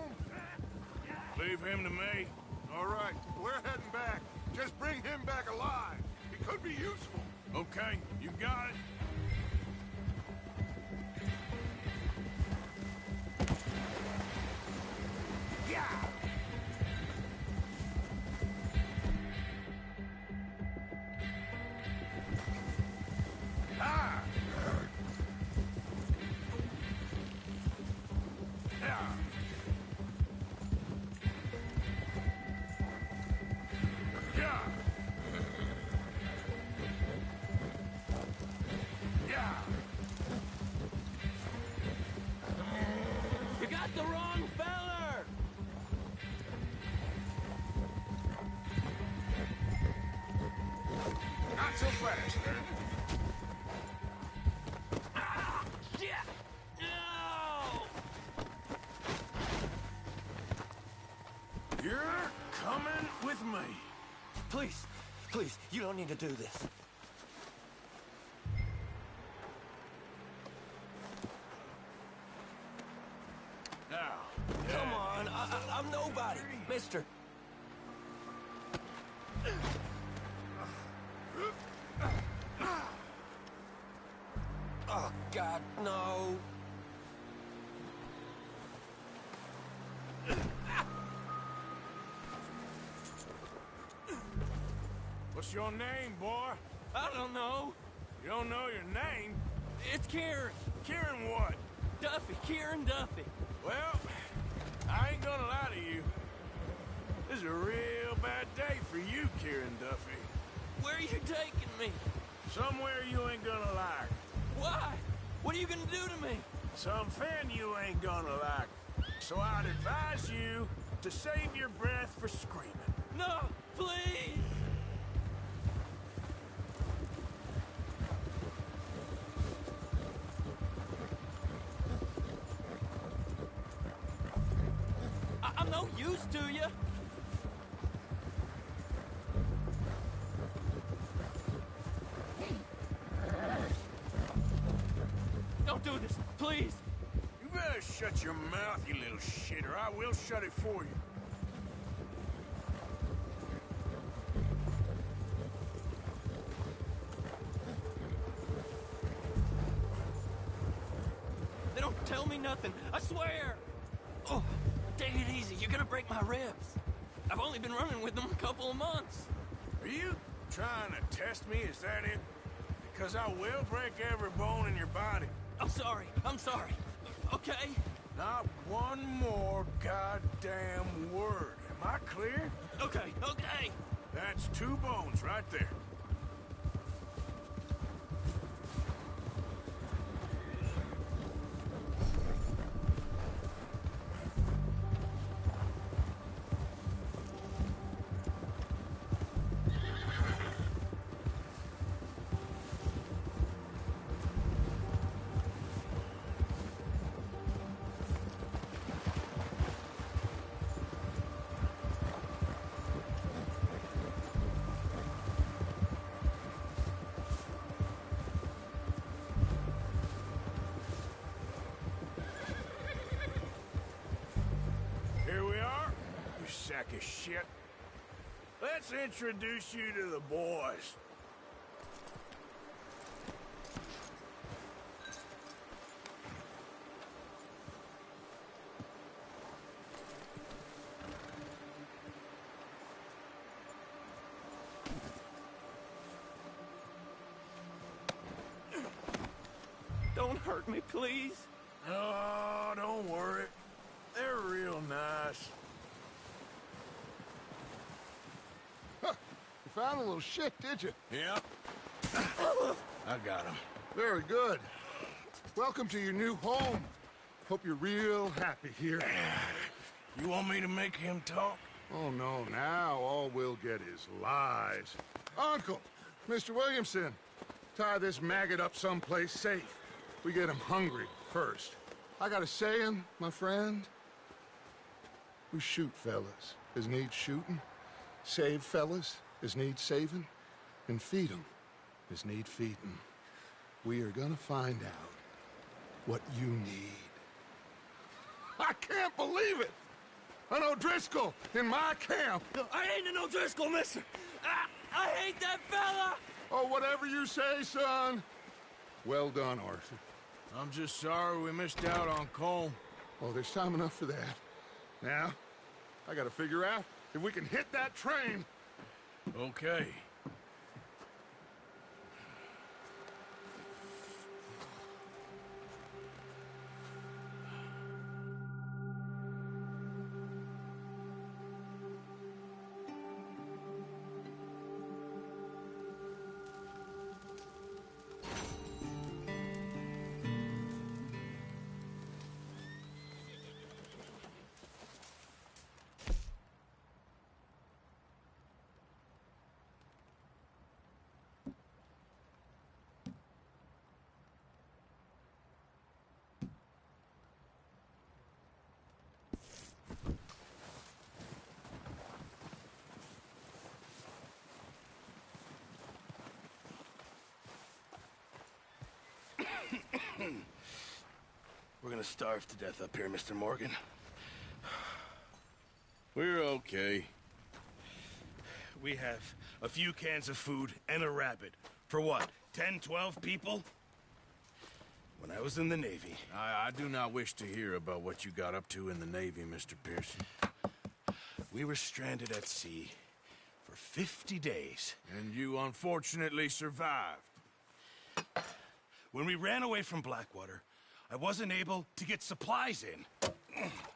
Leave him to me. All right, we're heading back. Just bring him back alive. He could be useful. Okay, you got it. Yeah! Ah! Yeah! Yeah! Yeah! You got the wrong feller! Not so fast, sir. Yeah! No! You're coming with me. Please, please, you don't need to do this. Now, Come on, I'm nobody, mister. Oh, God, no. what's your name, boy? I don't know. You don't know your name? It's Kieran. Kieran what? Duffy. Kieran Duffy. Well, I ain't gonna lie to you. This is a real bad day for you, Kieran Duffy. Where are you taking me? Somewhere you ain't gonna like. Why? What are you gonna do to me? Something you ain't gonna like. So I'd advise you to save your breath for screaming. No, please. I'm no use to you. Don't do this, please. You better shut your mouth, you little shit, or I will shut it for you. They don't tell me nothing, I swear. Oh, take it easy, you're gonna break my ribs. I've only been running with them a couple of months. Are you trying to test me? Is that it? Because I will break every bone in your body. I'm sorry, okay? Not one more goddamn word. Am I clear? Okay, okay. That's 2 bones right there. Here we are, you sack of shit. Let's introduce you to the boys. Don't hurt me, please. Oh, don't worry. They're real nice. Huh. You found a little shit, did you? Yeah. I got him. Very good. Welcome to your new home. Hope you're real happy here. You want me to make him talk? Oh, no, now all we'll get is lies. Uncle, Mr. Williamson, tie this maggot up someplace safe. We get him hungry first. I got a saying, my friend. We shoot fellas as need shooting, save fellas as need saving, and feed 'em as need feeding. We are gonna find out what you need. I can't believe it! An O'Driscoll in my camp! I ain't an O'Driscoll, mister! I hate that fella! Oh, whatever you say, son. Well done, Arthur. I'm just sorry we missed out on Colm. Oh, there's time enough for that. Now, I gotta figure out if we can hit that train. Okay. We're gonna starve to death up here, Mr. Morgan. We're okay. We have a few cans of food and a rabbit. For what, 10, 12 people? When I was in the Navy... I do not wish to hear about what you got up to in the Navy, Mr. Pearson. We were stranded at sea for 50 days. And you unfortunately survived. When we ran away from Blackwater, I wasn't able to get supplies in.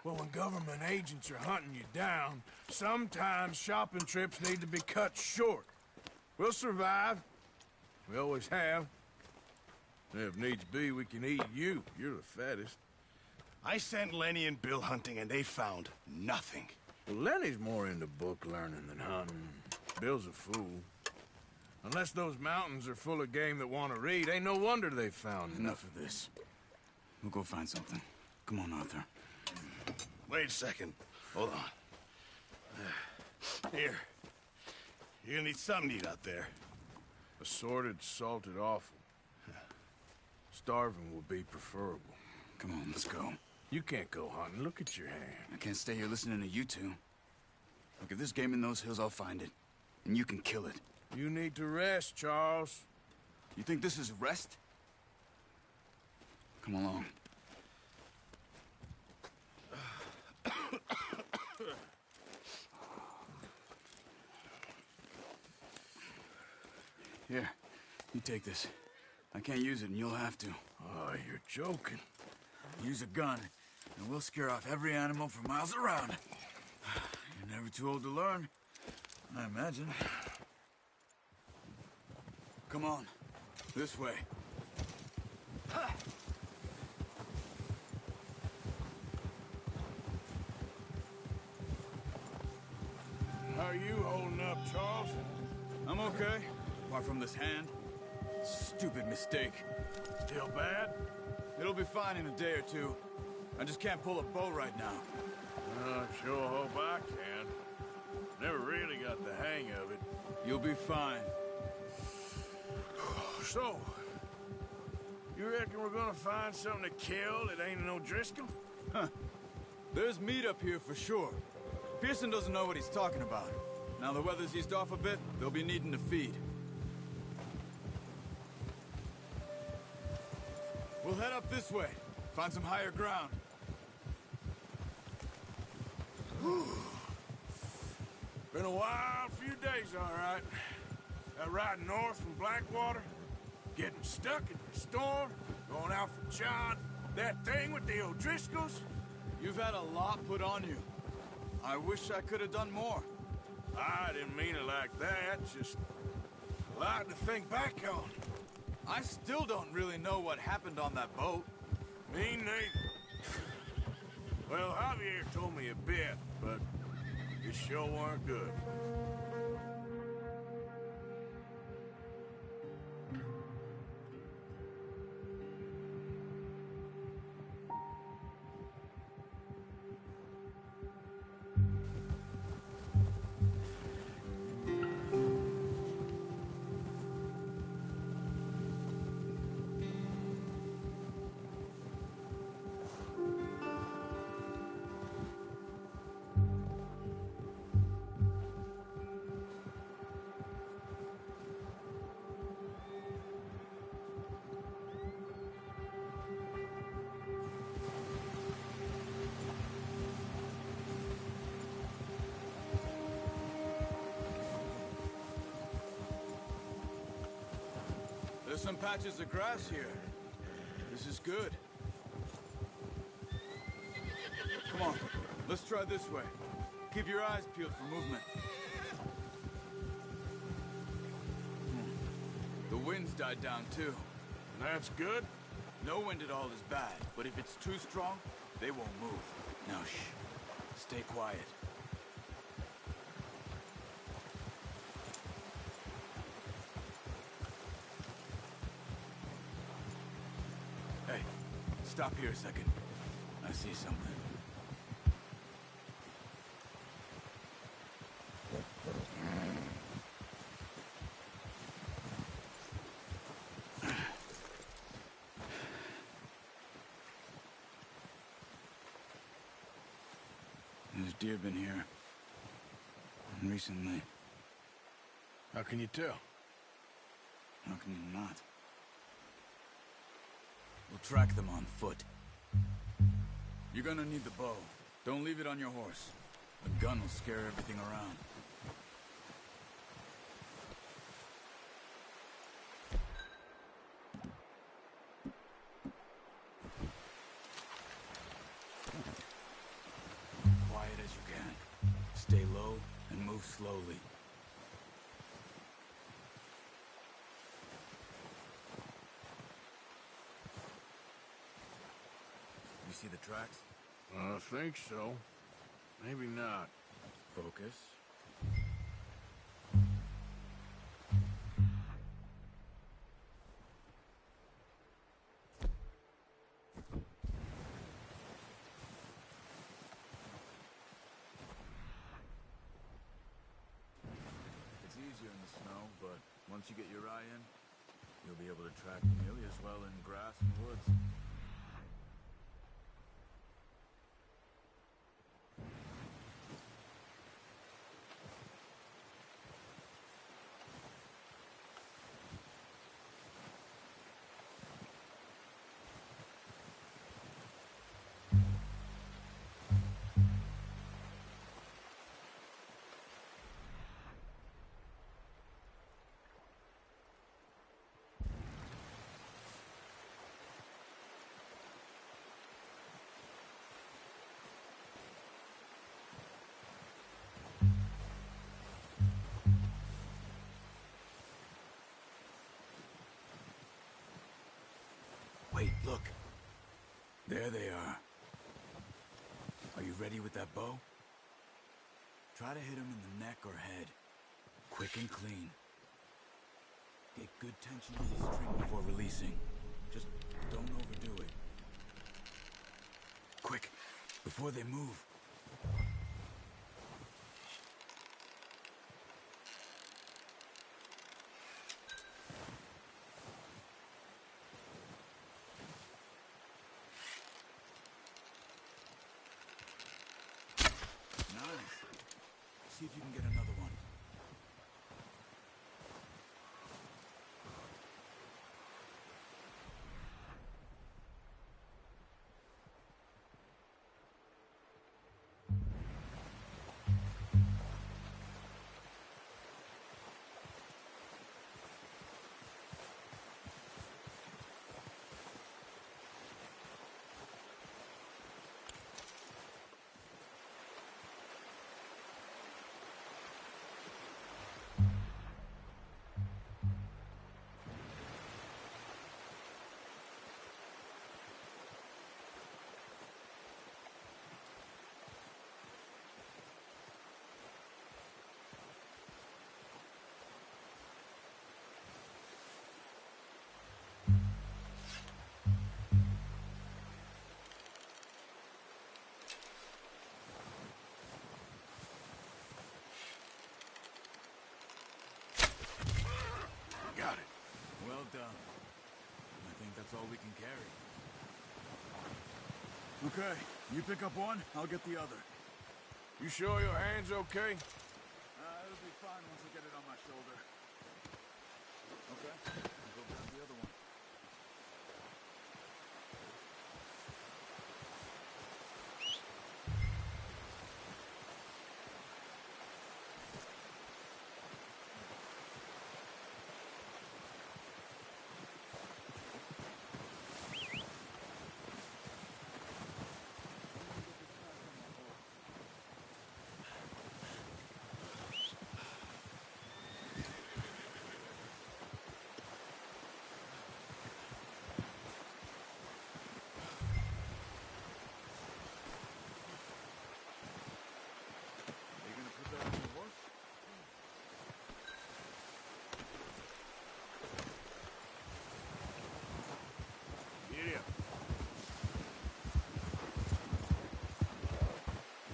Well, when government agents are hunting you down, sometimes shopping trips need to be cut short. We'll survive. We always have. If needs be, we can eat you. You're the fattest. I sent Lenny and Bill hunting, and they found nothing. Well, Lenny's more into book learning than hunting. Bill's a fool. Unless those mountains are full of game that want to read, ain't no wonder they found Enough of this. We'll go find something. Come on, Arthur. Wait a second. Hold on. Here. You're gonna need something to eat out there. Assorted, salted offal. Starving will be preferable. Come on, let's go. You can't go hunting. Look at your hand. I can't stay here listening to you two. Look, if there's game in those hills, I'll find it. And you can kill it. You need to rest, Charles. You think this is rest? Come along. Here, you take this. I can't use it, and you'll have to. Oh, you're joking. Use a gun. and we'll scare off every animal for miles around. You're never too old to learn, I imagine. Come on, this way. How are you holding up, Charles? I'm okay, apart from this hand. Stupid mistake. Still bad? It'll be fine in a day or two. I just can't pull a bow right now. I sure hope I can. Never really got the hang of it. You'll be fine. So, you reckon we're gonna find something to kill that ain't an O'Driscoll? Huh. There's meat up here for sure. Pearson doesn't know what he's talking about. Now the weather's eased off a bit, they'll be needing to feed. We'll head up this way. Find some higher ground. Been a wild few days, all right. That ride north from Blackwater, getting stuck in the storm, going out for John, that thing with the O'Driscolls. You've had a lot put on you. I wish I could have done more. I didn't mean it like that, just a lot to think back on. I still don't really know what happened on that boat. Me neither. Well, Javier told me a bit, but it sure weren't good. There's some patches of grass here. This is good. Come on, let's try this way. Keep your eyes peeled for movement. The wind's died down too. That's good? No wind at all is bad, but if it's too strong, they won't move. Now shh, stay quiet. Hey, stop here a second. I see something. There's deer been here. Recently. How can you tell? How can you not? We'll track them on foot. You're gonna need the bow. Don't leave it on your horse. The gun will scare everything around. Quiet as you can. Stay low and move slowly. You see the tracks? I think so. Maybe not. Focus. It's easier in the snow, but once you get your eye in, you'll be able to track nearly as well in grass and woods. Wait, look. There they are. Are you ready with that bow? Try to hit him in the neck or head. Quick and clean. Get good tension on the string before releasing. Just don't overdo it. Quick, before they move. See if you can get another one. Got it. Well done. I think that's all we can carry. Okay, you pick up one, I'll get the other. You sure your hand's okay? It'll be fine once I get it on my shoulder. Okay, I'll go grab the other one.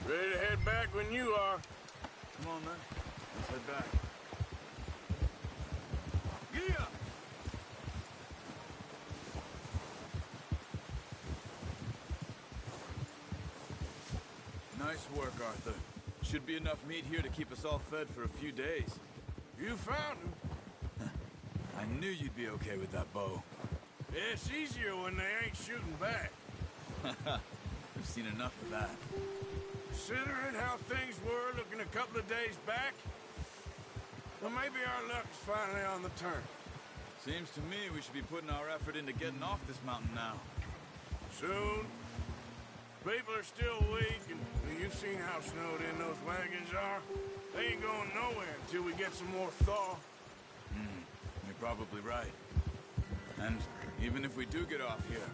Ready to head back when you are. Come on, man. Let's head back. Yeah! Nice work, Arthur. Should be enough meat here to keep us all fed for a few days. You found him. I knew you'd be okay with that bow. It's easier when they ain't shooting back. We've seen enough of that. Considering how things were looking a couple of days back, well, maybe our luck is finally on the turn. Seems to me we should be putting our effort into getting off this mountain now. Soon. People are still weak, and you've seen how snowed in those wagons are. They ain't going nowhere until we get some more thaw. You're probably right. And even if we do get off here,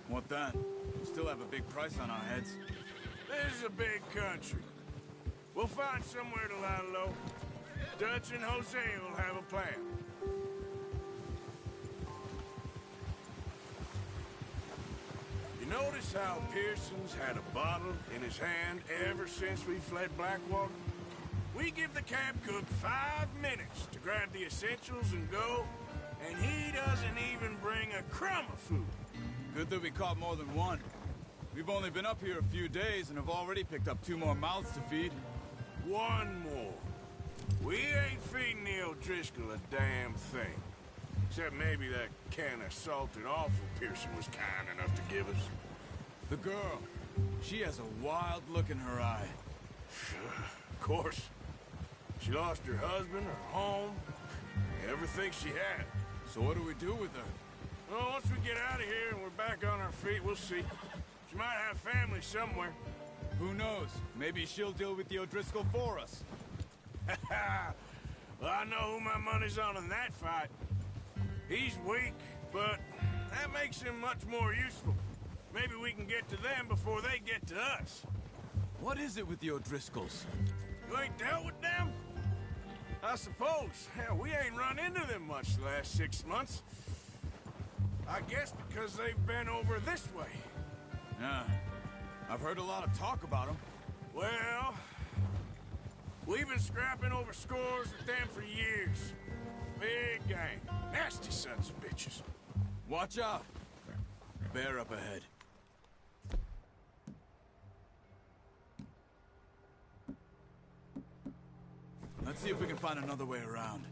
what then? We'll still have a big price on our heads. This is a big country. We'll find somewhere to lie low. Dutch and Jose will have a plan. You notice how Pearson's had a bottle in his hand ever since we fled Blackwater? We give the camp cook 5 minutes to grab the essentials and go, and he doesn't even bring a crumb of food. Good that we caught more than one. We've only been up here a few days and have already picked up 2 more mouths to feed. 1 more. We ain't feeding the O'Driscoll a damn thing. Except maybe that can of salted offal Pearson was kind enough to give us. The girl. She has a wild look in her eye. Of course. She lost her husband, her home, everything she had. So what do we do with her? Well, once we get out of here and we're back on our feet, we'll see. She might have family somewhere. Who knows? Maybe she'll deal with the O'Driscoll for us. Well, I know who my money's on in that fight. He's weak, but That makes him much more useful. Maybe we can get to them before they get to us. What is it with the O'Driscolls? You ain't dealt with them? I suppose. Hell, we ain't run into them much the last 6 months. I guess because they've been over this way. Yeah. I've heard a lot of talk about them. Well, we've been scrapping over scores with them for years. Big gang. Nasty sons of bitches. Watch out. Bear up ahead. Let's see if we can find another way around.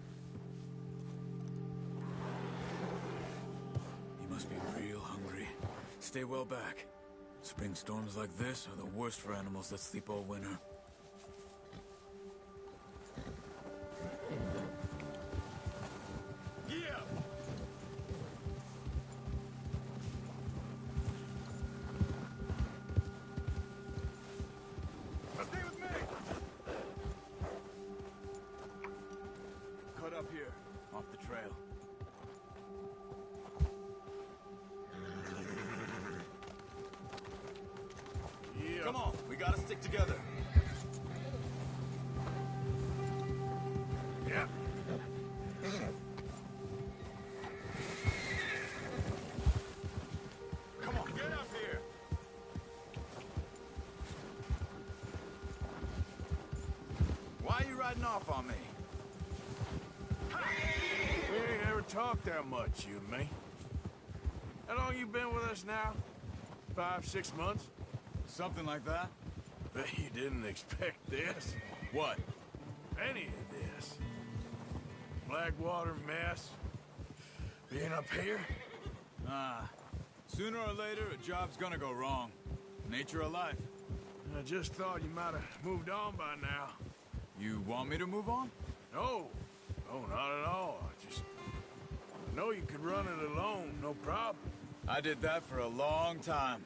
He must be real hungry. Stay well back. Spring storms like this are the worst for animals that sleep all winter. Yeah! Stay with me! Cut up here, off the trail. Yeah. Come on, we gotta stick together. Yeah. Come on, get up here. Why are you riding off on me? We ain't ever talked that much, you and me. How long you been with us now? 5, 6 months? Something like that. Bet you didn't expect this. What? Any of this. Blackwater mess. Being up here? Ah. Sooner or later, a job's gonna go wrong. Nature of life. I just thought you might have moved on by now. You want me to move on? No. No, not at all. I just know you could run it alone, no problem. I did that for a long time.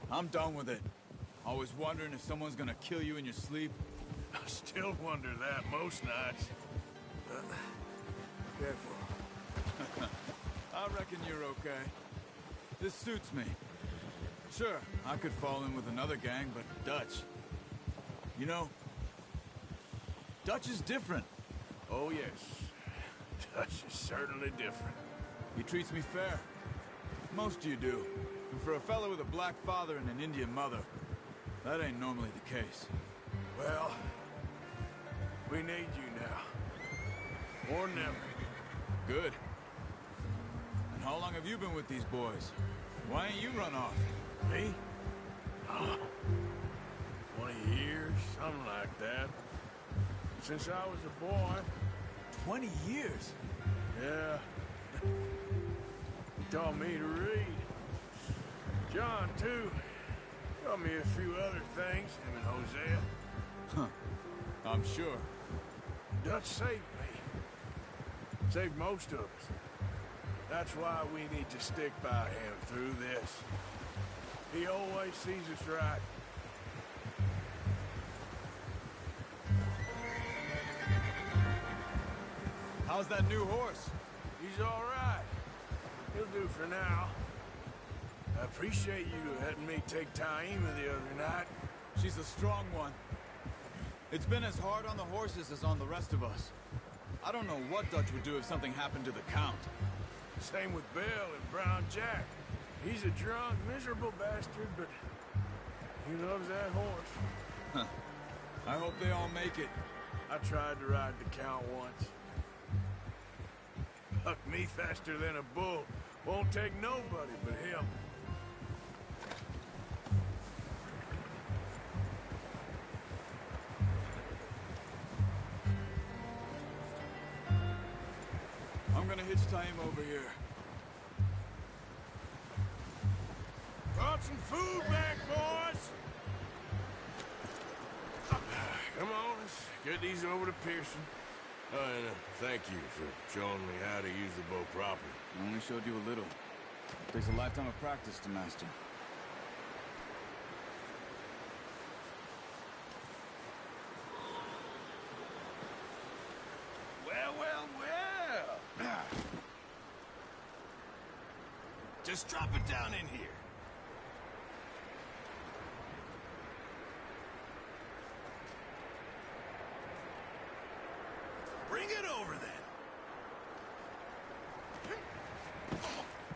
I'm done with it. Always wondering if someone's gonna kill you in your sleep. I still wonder that most nights. Careful. I reckon you're okay. This suits me. Sure, I could fall in with another gang, but Dutch... You know, Dutch is different. Oh, yes. Dutch is certainly different. He treats me fair. Most of you do. And for a fellow with a black father and an Indian mother, that ain't normally the case. Well, we need you now. More than ever. Good. And how long have you been with these boys? Why ain't you run off? Me? 20 years, something like that. Since I was a boy. 20 years? Yeah. He taught me to read. John, too. Taught me a few other things, him and Hosea. Huh. I'm sure. Dutch saved me. Saved most of us. That's why we need to stick by him through this. He always sees us right. How's that new horse? He's all right. He'll do for now. I appreciate you letting me take Taima the other night. She's a strong one. It's been as hard on the horses as on the rest of us. I don't know what Dutch would do if something happened to the Count. Same with Bill and Brown Jack. He's a drunk, miserable bastard, but he loves that horse. Huh. I hope they all make it. I tried to ride the Count once. Bucked me faster than a bull. Won't take nobody but him. I'm gonna hitch Taima over here. Brought some food back, boys! Come on, let's get these over to Pearson. Oh, and thank you for showing me how to use the bow properly. I only showed you a little. Takes a lifetime of practice to master. Well, well, well! Just drop it down in here. Bring it over, then.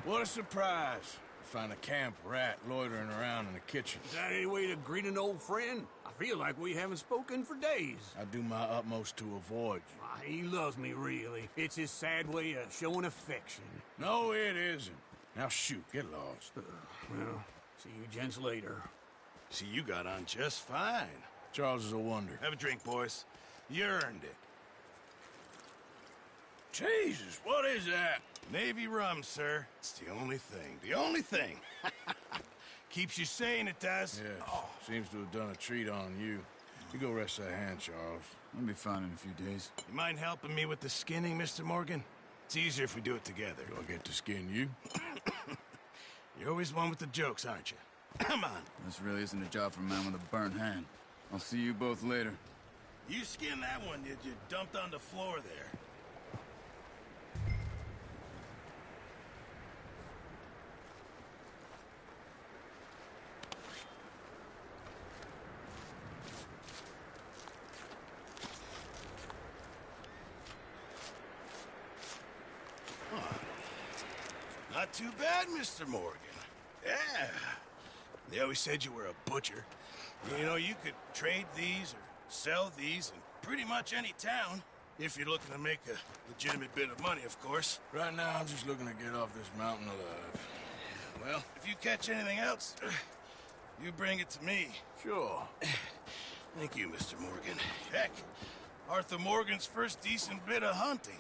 What a surprise. Find a camp rat loitering around in the kitchen. Is that any way to greet an old friend? I feel like we haven't spoken for days. I do my utmost to avoid you. He loves me, really. It's his sad way of showing affection. No, it isn't. Now shoot, get lost. Well, see you gents later. See, you got on just fine. Charles is a wonder. Have a drink, boys. You earned it. Jesus, what is that? Navy rum, sir. It's the only thing. The only thing. Keeps you sane, it does. Yeah, seems to have done a treat on you. You go rest that hand, Charles. I'll be fine in a few days. You mind helping me with the skinning, Mr. Morgan? It's easier if we do it together. Do I get to skin you? You're always one with the jokes, aren't you? Come on. This really isn't a job for a man with a burnt hand. I'll see you both later. You skinned that one you dumped on the floor there. Not too bad, Mr. Morgan. Yeah. They always said you were a butcher. You know, you could trade these or sell these in pretty much any town. If you're looking to make a legitimate bit of money, of course. Right now, I'm just looking to get off this mountain alive. Well, if you catch anything else, you bring it to me. Sure. Thank you, Mr. Morgan. Heck, Arthur Morgan's first decent bit of hunting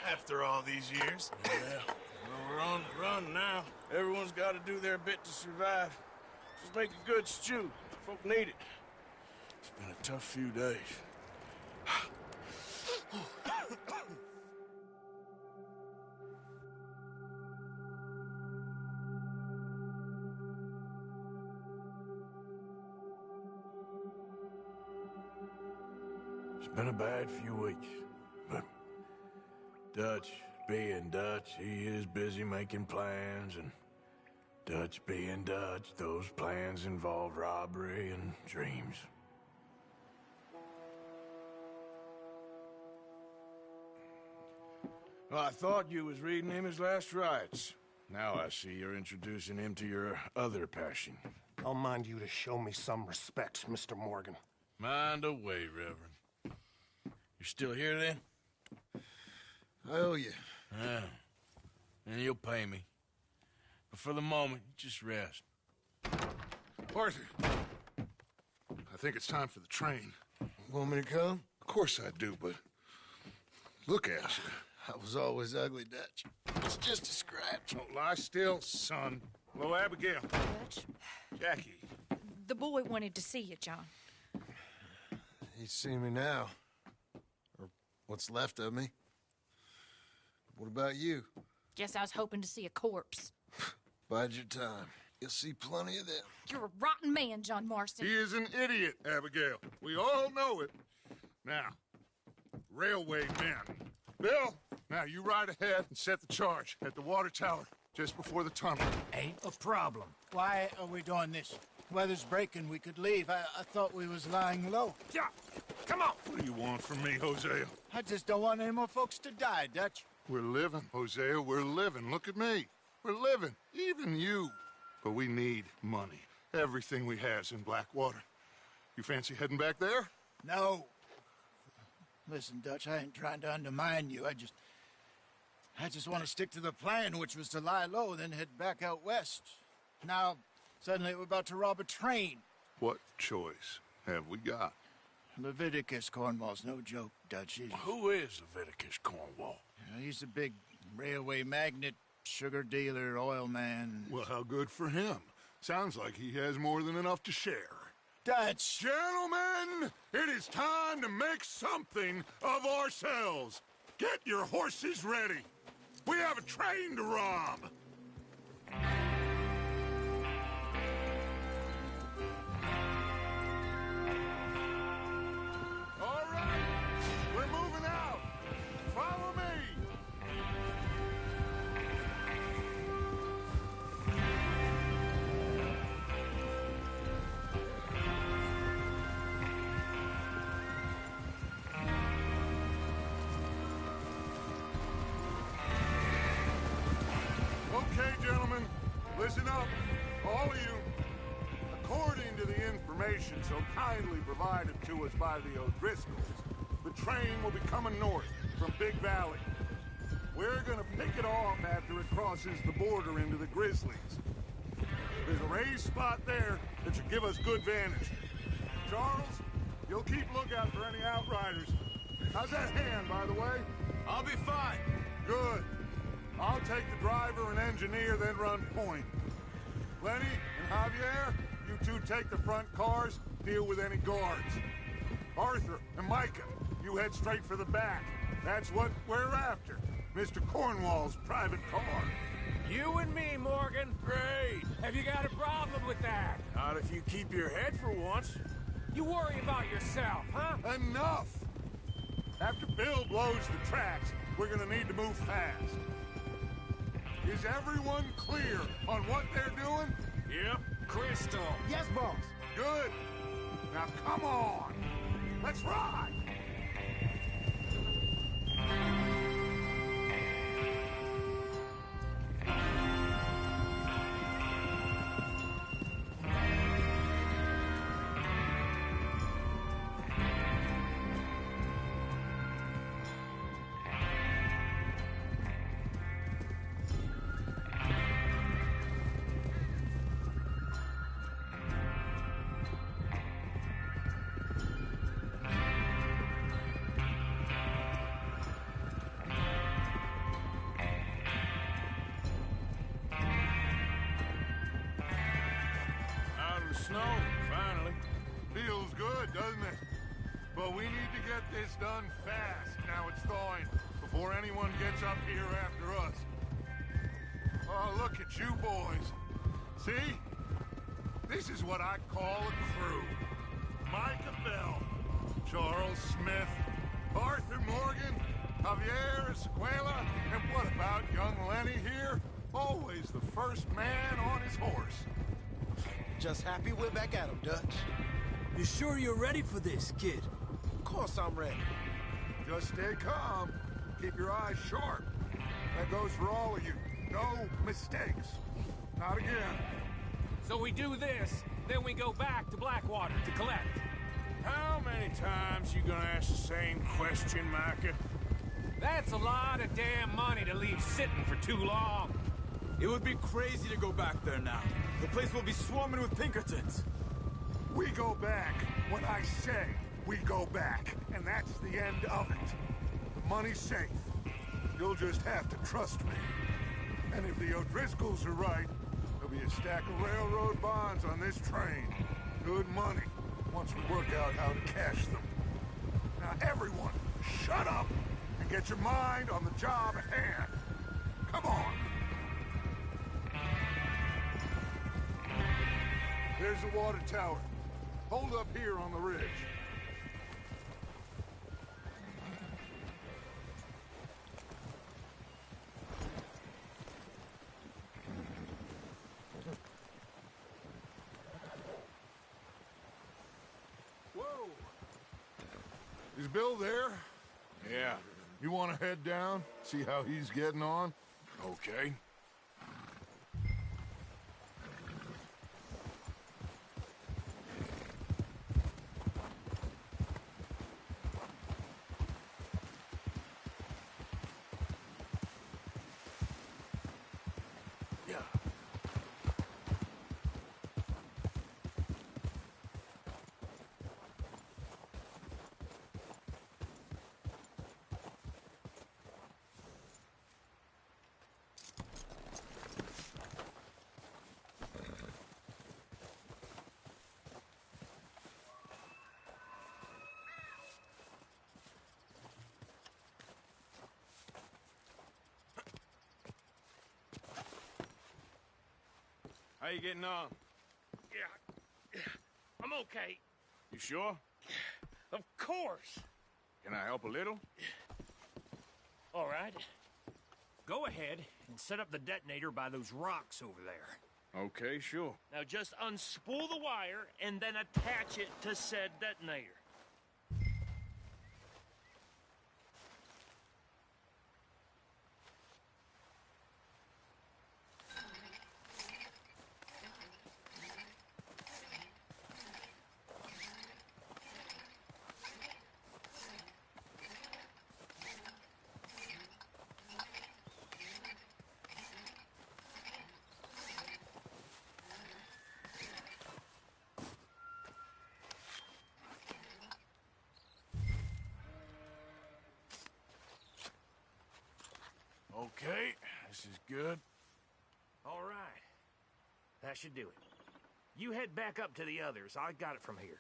after all these years. Yeah. Well, we're on the run now. Everyone's got to do their bit to survive. Just make a good stew. Folk need it. It's been a tough few days. It's been a bad few weeks, but Dutch being Dutch, he is busy making plans, and Dutch being Dutch, those plans involve robbery and dreams. Well, I thought you was reading him his last rites. Now I see you're introducing him to your other passion. I'll mind you to show me some respect, Mr. Morgan. Mind away, Reverend. You still here, then? I owe you. Yeah. And you'll pay me. But for the moment, just rest. Arthur, I think it's time for the train. Want me to come? Of course I do, but look at you. I was always ugly, Dutch. It's just a scratch. Don't lie still, son. Hello, Abigail. Dutch, Jackie. the boy wanted to see you, John. He's seen me now. Or what's left of me. What about you? Guess I was hoping to see a corpse. Bide your time. You'll see plenty of them. You're a rotten man, John Marston. He is an idiot, Abigail. We all know it. Now, railway men. Bill, now you ride ahead and set the charge at the water tower just before the tunnel. Ain't a problem. Why are we doing this? Weather's breaking. We could leave. I thought we was lying low. Yeah, come on. What do you want from me, Hosea? I just don't want any more folks to die, Dutch. We're living, Hosea. We're living. Look at me. We're living. Even you. But we need money. Everything we have's in Blackwater. You fancy heading back there? No. Listen, Dutch, I ain't trying to undermine you. I just want to stick to the plan, which was to lie low, then head back out west. Now, suddenly we're about to rob a train. What choice have we got? Leviticus Cornwall's no joke, Dutch. Who is Leviticus Cornwall? He's a big railway magnate, sugar dealer, oil man. Well, how good for him. Sounds like he has more than enough to share. Dutch! Gentlemen, it is time to make something of ourselves. Get your horses ready. We have a train to rob. All right, we're moving out. Follow me. information so kindly provided to us by the O'Driscolls, the train will be coming north from Big Valley. We're gonna pick it off after it crosses the border into the Grizzlies. There's a raised spot there that should give us good vantage. Charles, you'll keep lookout for any outriders. How's that hand, by the way? I'll be fine. Good. I'll take the driver and engineer, then run point. Lenny and Javier, you two take the front cars, deal with any guards. Arthur and Micah, you head straight for the back. That's what we're after. Mr. Cornwall's private car. You and me, Morgan. Great. Have you got a problem with that? Not if you keep your head for once. You worry about yourself, huh? Enough! After Bill blows the tracks, we're gonna need to move fast. Is everyone clear on what they're doing? Yep. Crystal. Yes, boss. Good. Now come on. Let's ride. Snow, finally. Feels good, doesn't it? But we need to get this done fast, now it's thawing, before anyone gets up here after us. Oh, look at you boys. See? This is what I call a crew. Micah Bell, Charles Smith, Arthur Morgan, Javier Escuela, and what about young Lenny here? Always the first man on his horse. Just happy we're back at him, Dutch. You sure you're ready for this, kid? Of course I'm ready. Just stay calm. Keep your eyes sharp. That goes for all of you. No mistakes. Not again. So we do this, then we go back to Blackwater to collect. How many times you gonna ask the same question, Micah? That's a lot of damn money to leave sitting for too long. It would be crazy to go back there now. The place will be swarming with Pinkertons. We go back when I say we go back, and that's the end of it. The money's safe. You'll just have to trust me. And if the O'Driscolls are right, there'll be a stack of railroad bonds on this train. Good money, once we work out how to cash them. Now everyone, shut up and get your mind on the job at hand. Come on. There's the water tower. Hold up here on the ridge. Whoa! Is Bill there? Yeah. You want to head down, see how he's getting on? Okay. How you getting on? Yeah, I'm okay. You sure? Of course. Can I help a little? All right. Go ahead and set up the detonator by those rocks over there. Okay, sure. Now just unspool the wire and then attach it to said detonator. Okay, this is good. All right. That should do it. You head back up to the others. I got it from here.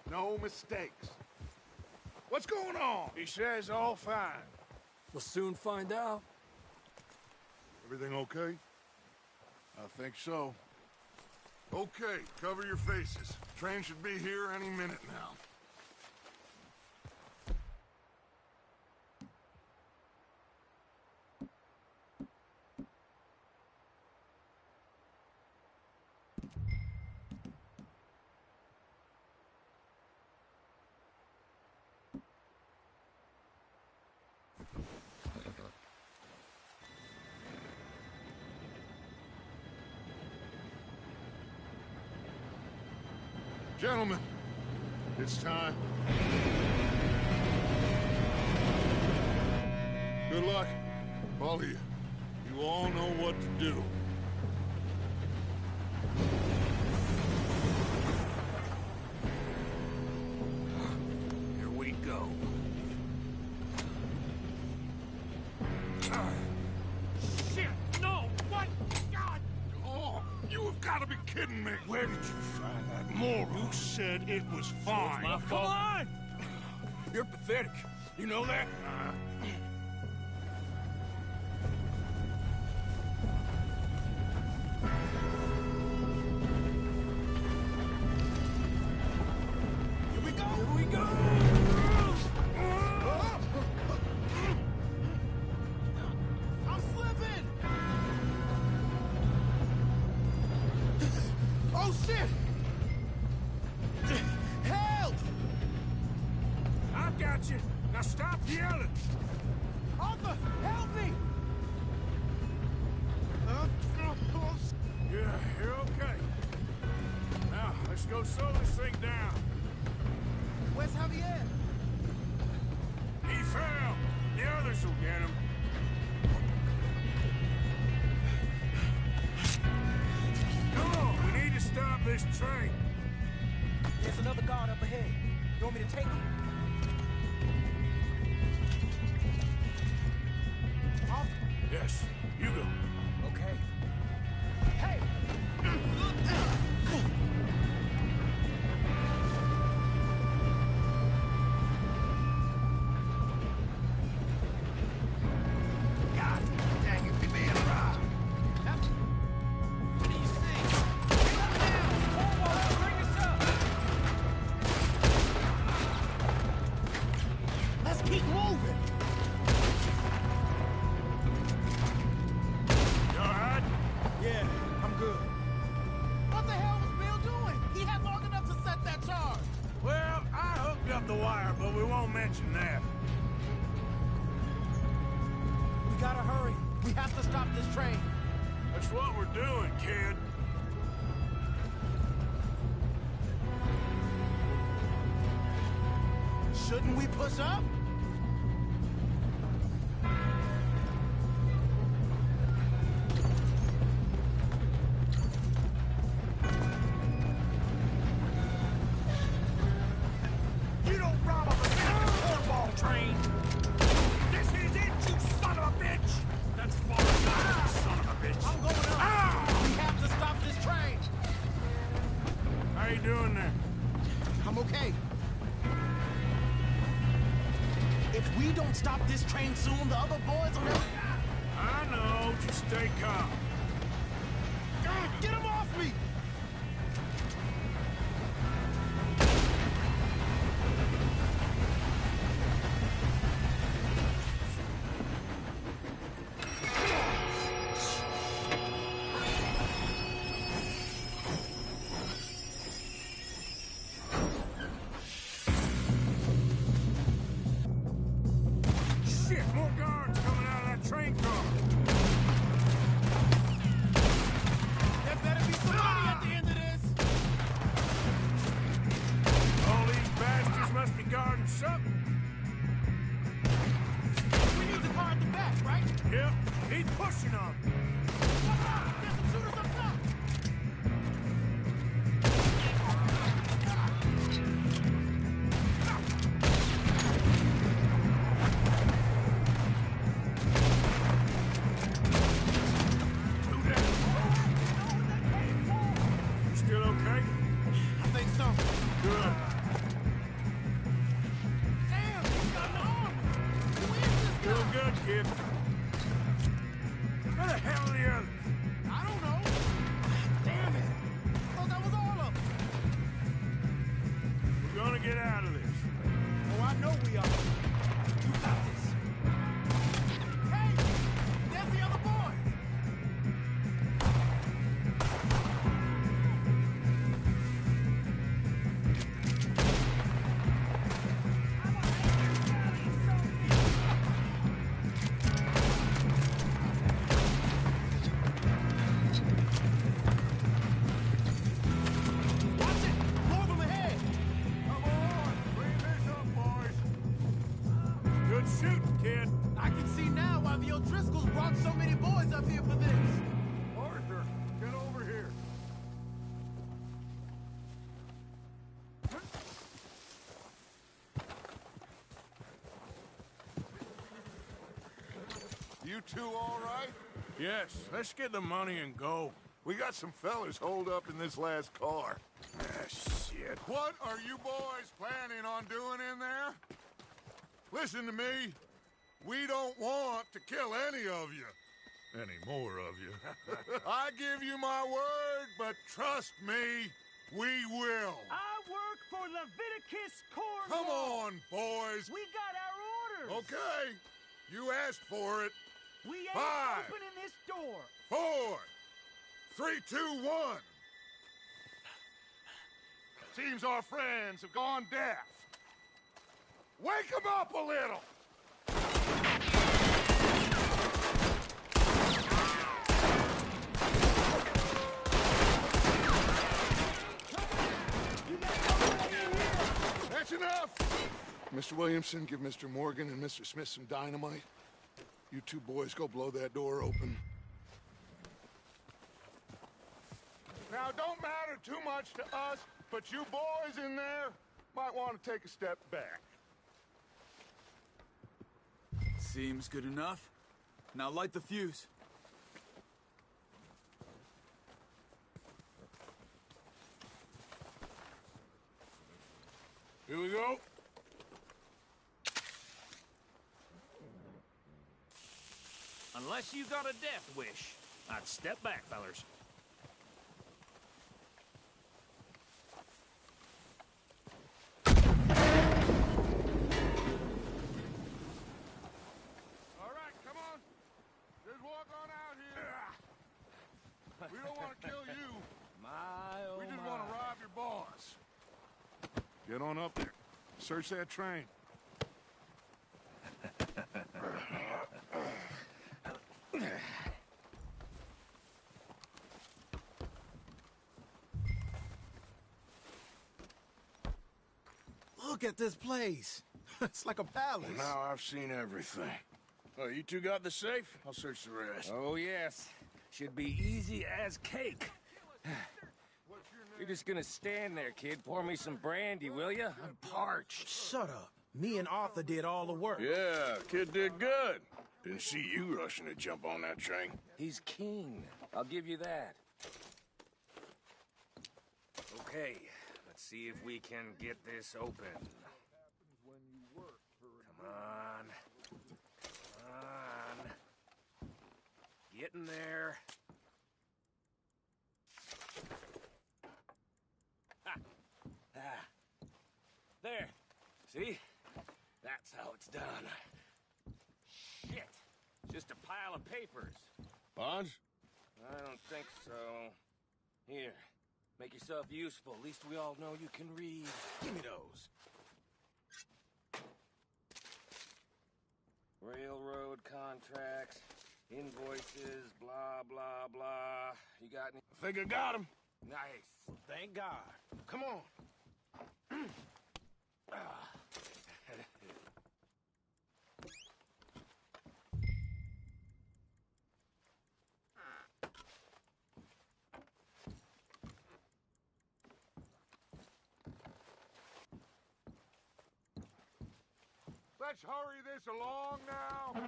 No mistakes. What's going on? He says all fine. We'll soon find out. Everything okay? I think so. Okay, cover your faces. Train should be here any minute now. Gentlemen, it's time. Good luck, all of you. You all know what to do. Here we go. Shit! No! What? God! Oh, you have got to be kidding me! Where did you find that moron? You said it was fine. My fault. Come on! You're pathetic. You know that? Here we go! Here we go! I'm slipping! Oh, shit! Help! I've got you. Now stop yelling. Arthur, help me! Yeah, you're okay. Now, let's go slow this thing down. Where's Javier? He fell. The others will get him. Come on, we need to stop this train. There's another guard up ahead. You want me to take him? Arthur? Yes, you go. Okay. Hey! God dang it, we being robbed. What do you see? Bring us up! Let's keep moving! You all right? Yeah, I'm good. What the hell was Bill doing? He had long enough to set that charge. Well, I hooked up the wire, but we won't mention that. We gotta hurry. We have to stop this train. That's what we're doing, kid. Shouldn't we push up? You don't rob a Pacific cornball train! This is it, you son of a bitch! That's far enough, you son of a bitch! I'm going up. We have to stop this train. How you doing there? I'm okay. If we don't stop this train soon, the other boys will never... I know, just stay calm. Get him off me! Shit, more guards coming out of that train car. There better be somebody hell are the others? I don't know. Damn it. I thought that was all of them. We're gonna get out of this. Oh, I know we are. You got this. Hey! There's the other boys! Watch it! More of them ahead! Come on, clean this up, boys. Good shooting, kid. I can see now why the O'Driscolls brought so many boys up here for this. Arthur, get over here. You two all right? Yes, let's get the money and go. We got some fellas holed up in this last car. Ah, shit. What are you boys planning on doing in there? Listen to me. We don't want to kill any of you. Any more of you. I give you my word, but trust me, we will. I work for Leviticus Corps. Come on, boys. We got our orders. Okay. You asked for it. We ain't 5, opening this door. 4, 3, 2, 1. Seems our friends have gone deaf. Wake them up a little. That's enough. Mr. Williamson, give Mr. Morgan and Mr. Smith some dynamite. You two boys go blow that door open. Now, don't matter too much to us, but you boys in there might want to take a step back. Seems good enough. Now light the fuse. Here we go. Unless you got a death wish, I'd step back, fellers. All right, come on. Just walk on out here. We don't want to kill you. We just want to rob your boss. Get on up there. Search that train. Look at this place. It's like a palace. Well, now I've seen everything. Oh, you two got the safe? I'll search the rest. Oh, yes. Should be easy as cake. You're just gonna stand there, kid. Pour me some brandy, will you? I'm parched. Shut up. Me and Arthur did all the work. Yeah, kid did good. Didn't see you rushing to jump on that train. He's keen. I'll give you that. Okay, let's see if we can get this open. Come on. Come on. Get in there. There. See? That's how it's done. Shit. Just a pile of papers. Bonds? I don't think so. Here. Make yourself useful. At least we all know you can read. Give me those. Railroad contracts, invoices, blah, blah, blah. You got any? I think I got him. Nice. Thank God. Come on. Let's hurry this along now.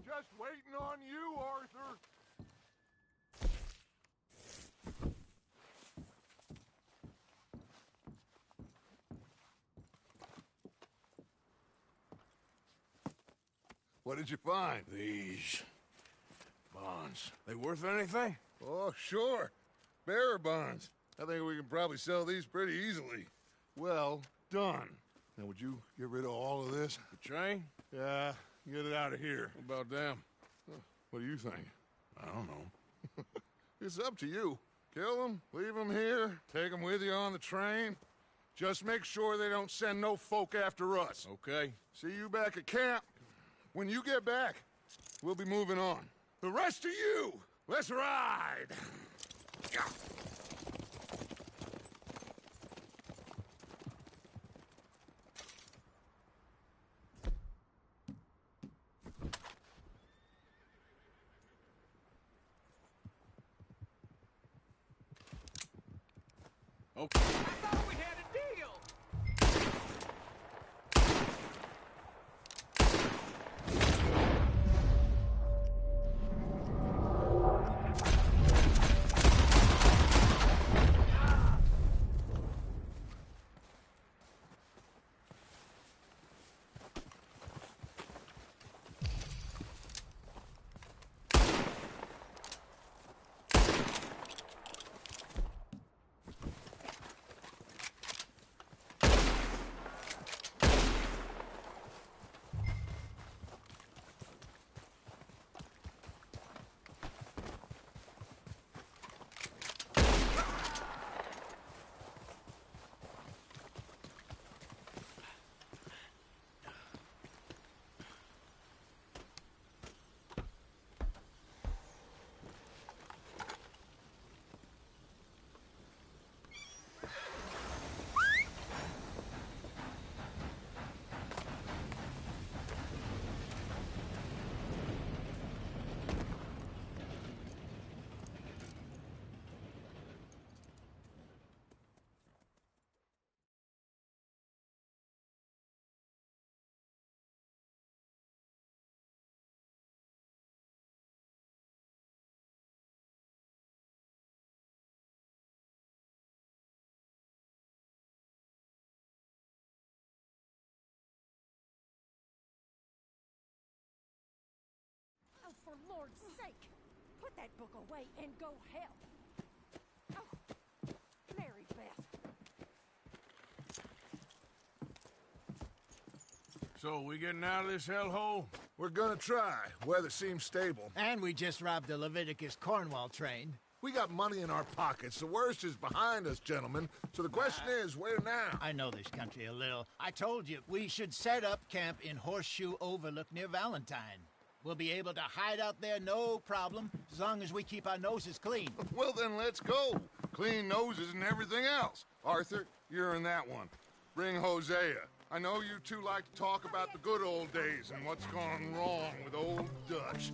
Just waiting on you, Arthur. What did you find? These bonds. They worth anything? Oh, sure. Bearer bonds. I think we can probably sell these pretty easily. Well done. Now, would you get rid of all of this? The train? Yeah, get it out of here. What about them? What do you think? I don't know. It's up to you. Kill them, leave them here, take them with you on the train. Just make sure they don't send no folk after us. Okay. See you back at camp. When you get back, we'll be moving on. The rest of you, let's ride! Okay. I thought we had a deal! Oh, for Lord's sake! Put that book away and go help! Oh, Mary Beth. So, we getting out of this hellhole? We're gonna try. Weather seems stable. And we just robbed the Leviticus Cornwall train. We got money in our pockets. The worst is behind us, gentlemen. So the question is, where now? I know this country a little. I told you, we should set up camp in Horseshoe Overlook near Valentine. We'll be able to hide out there no problem, as long as we keep our noses clean. Well, then let's go. Clean noses and everything else. Arthur, you're in that one. Bring Hosea. I know you two like to talk about the good old days and what's gone wrong with old Dutch.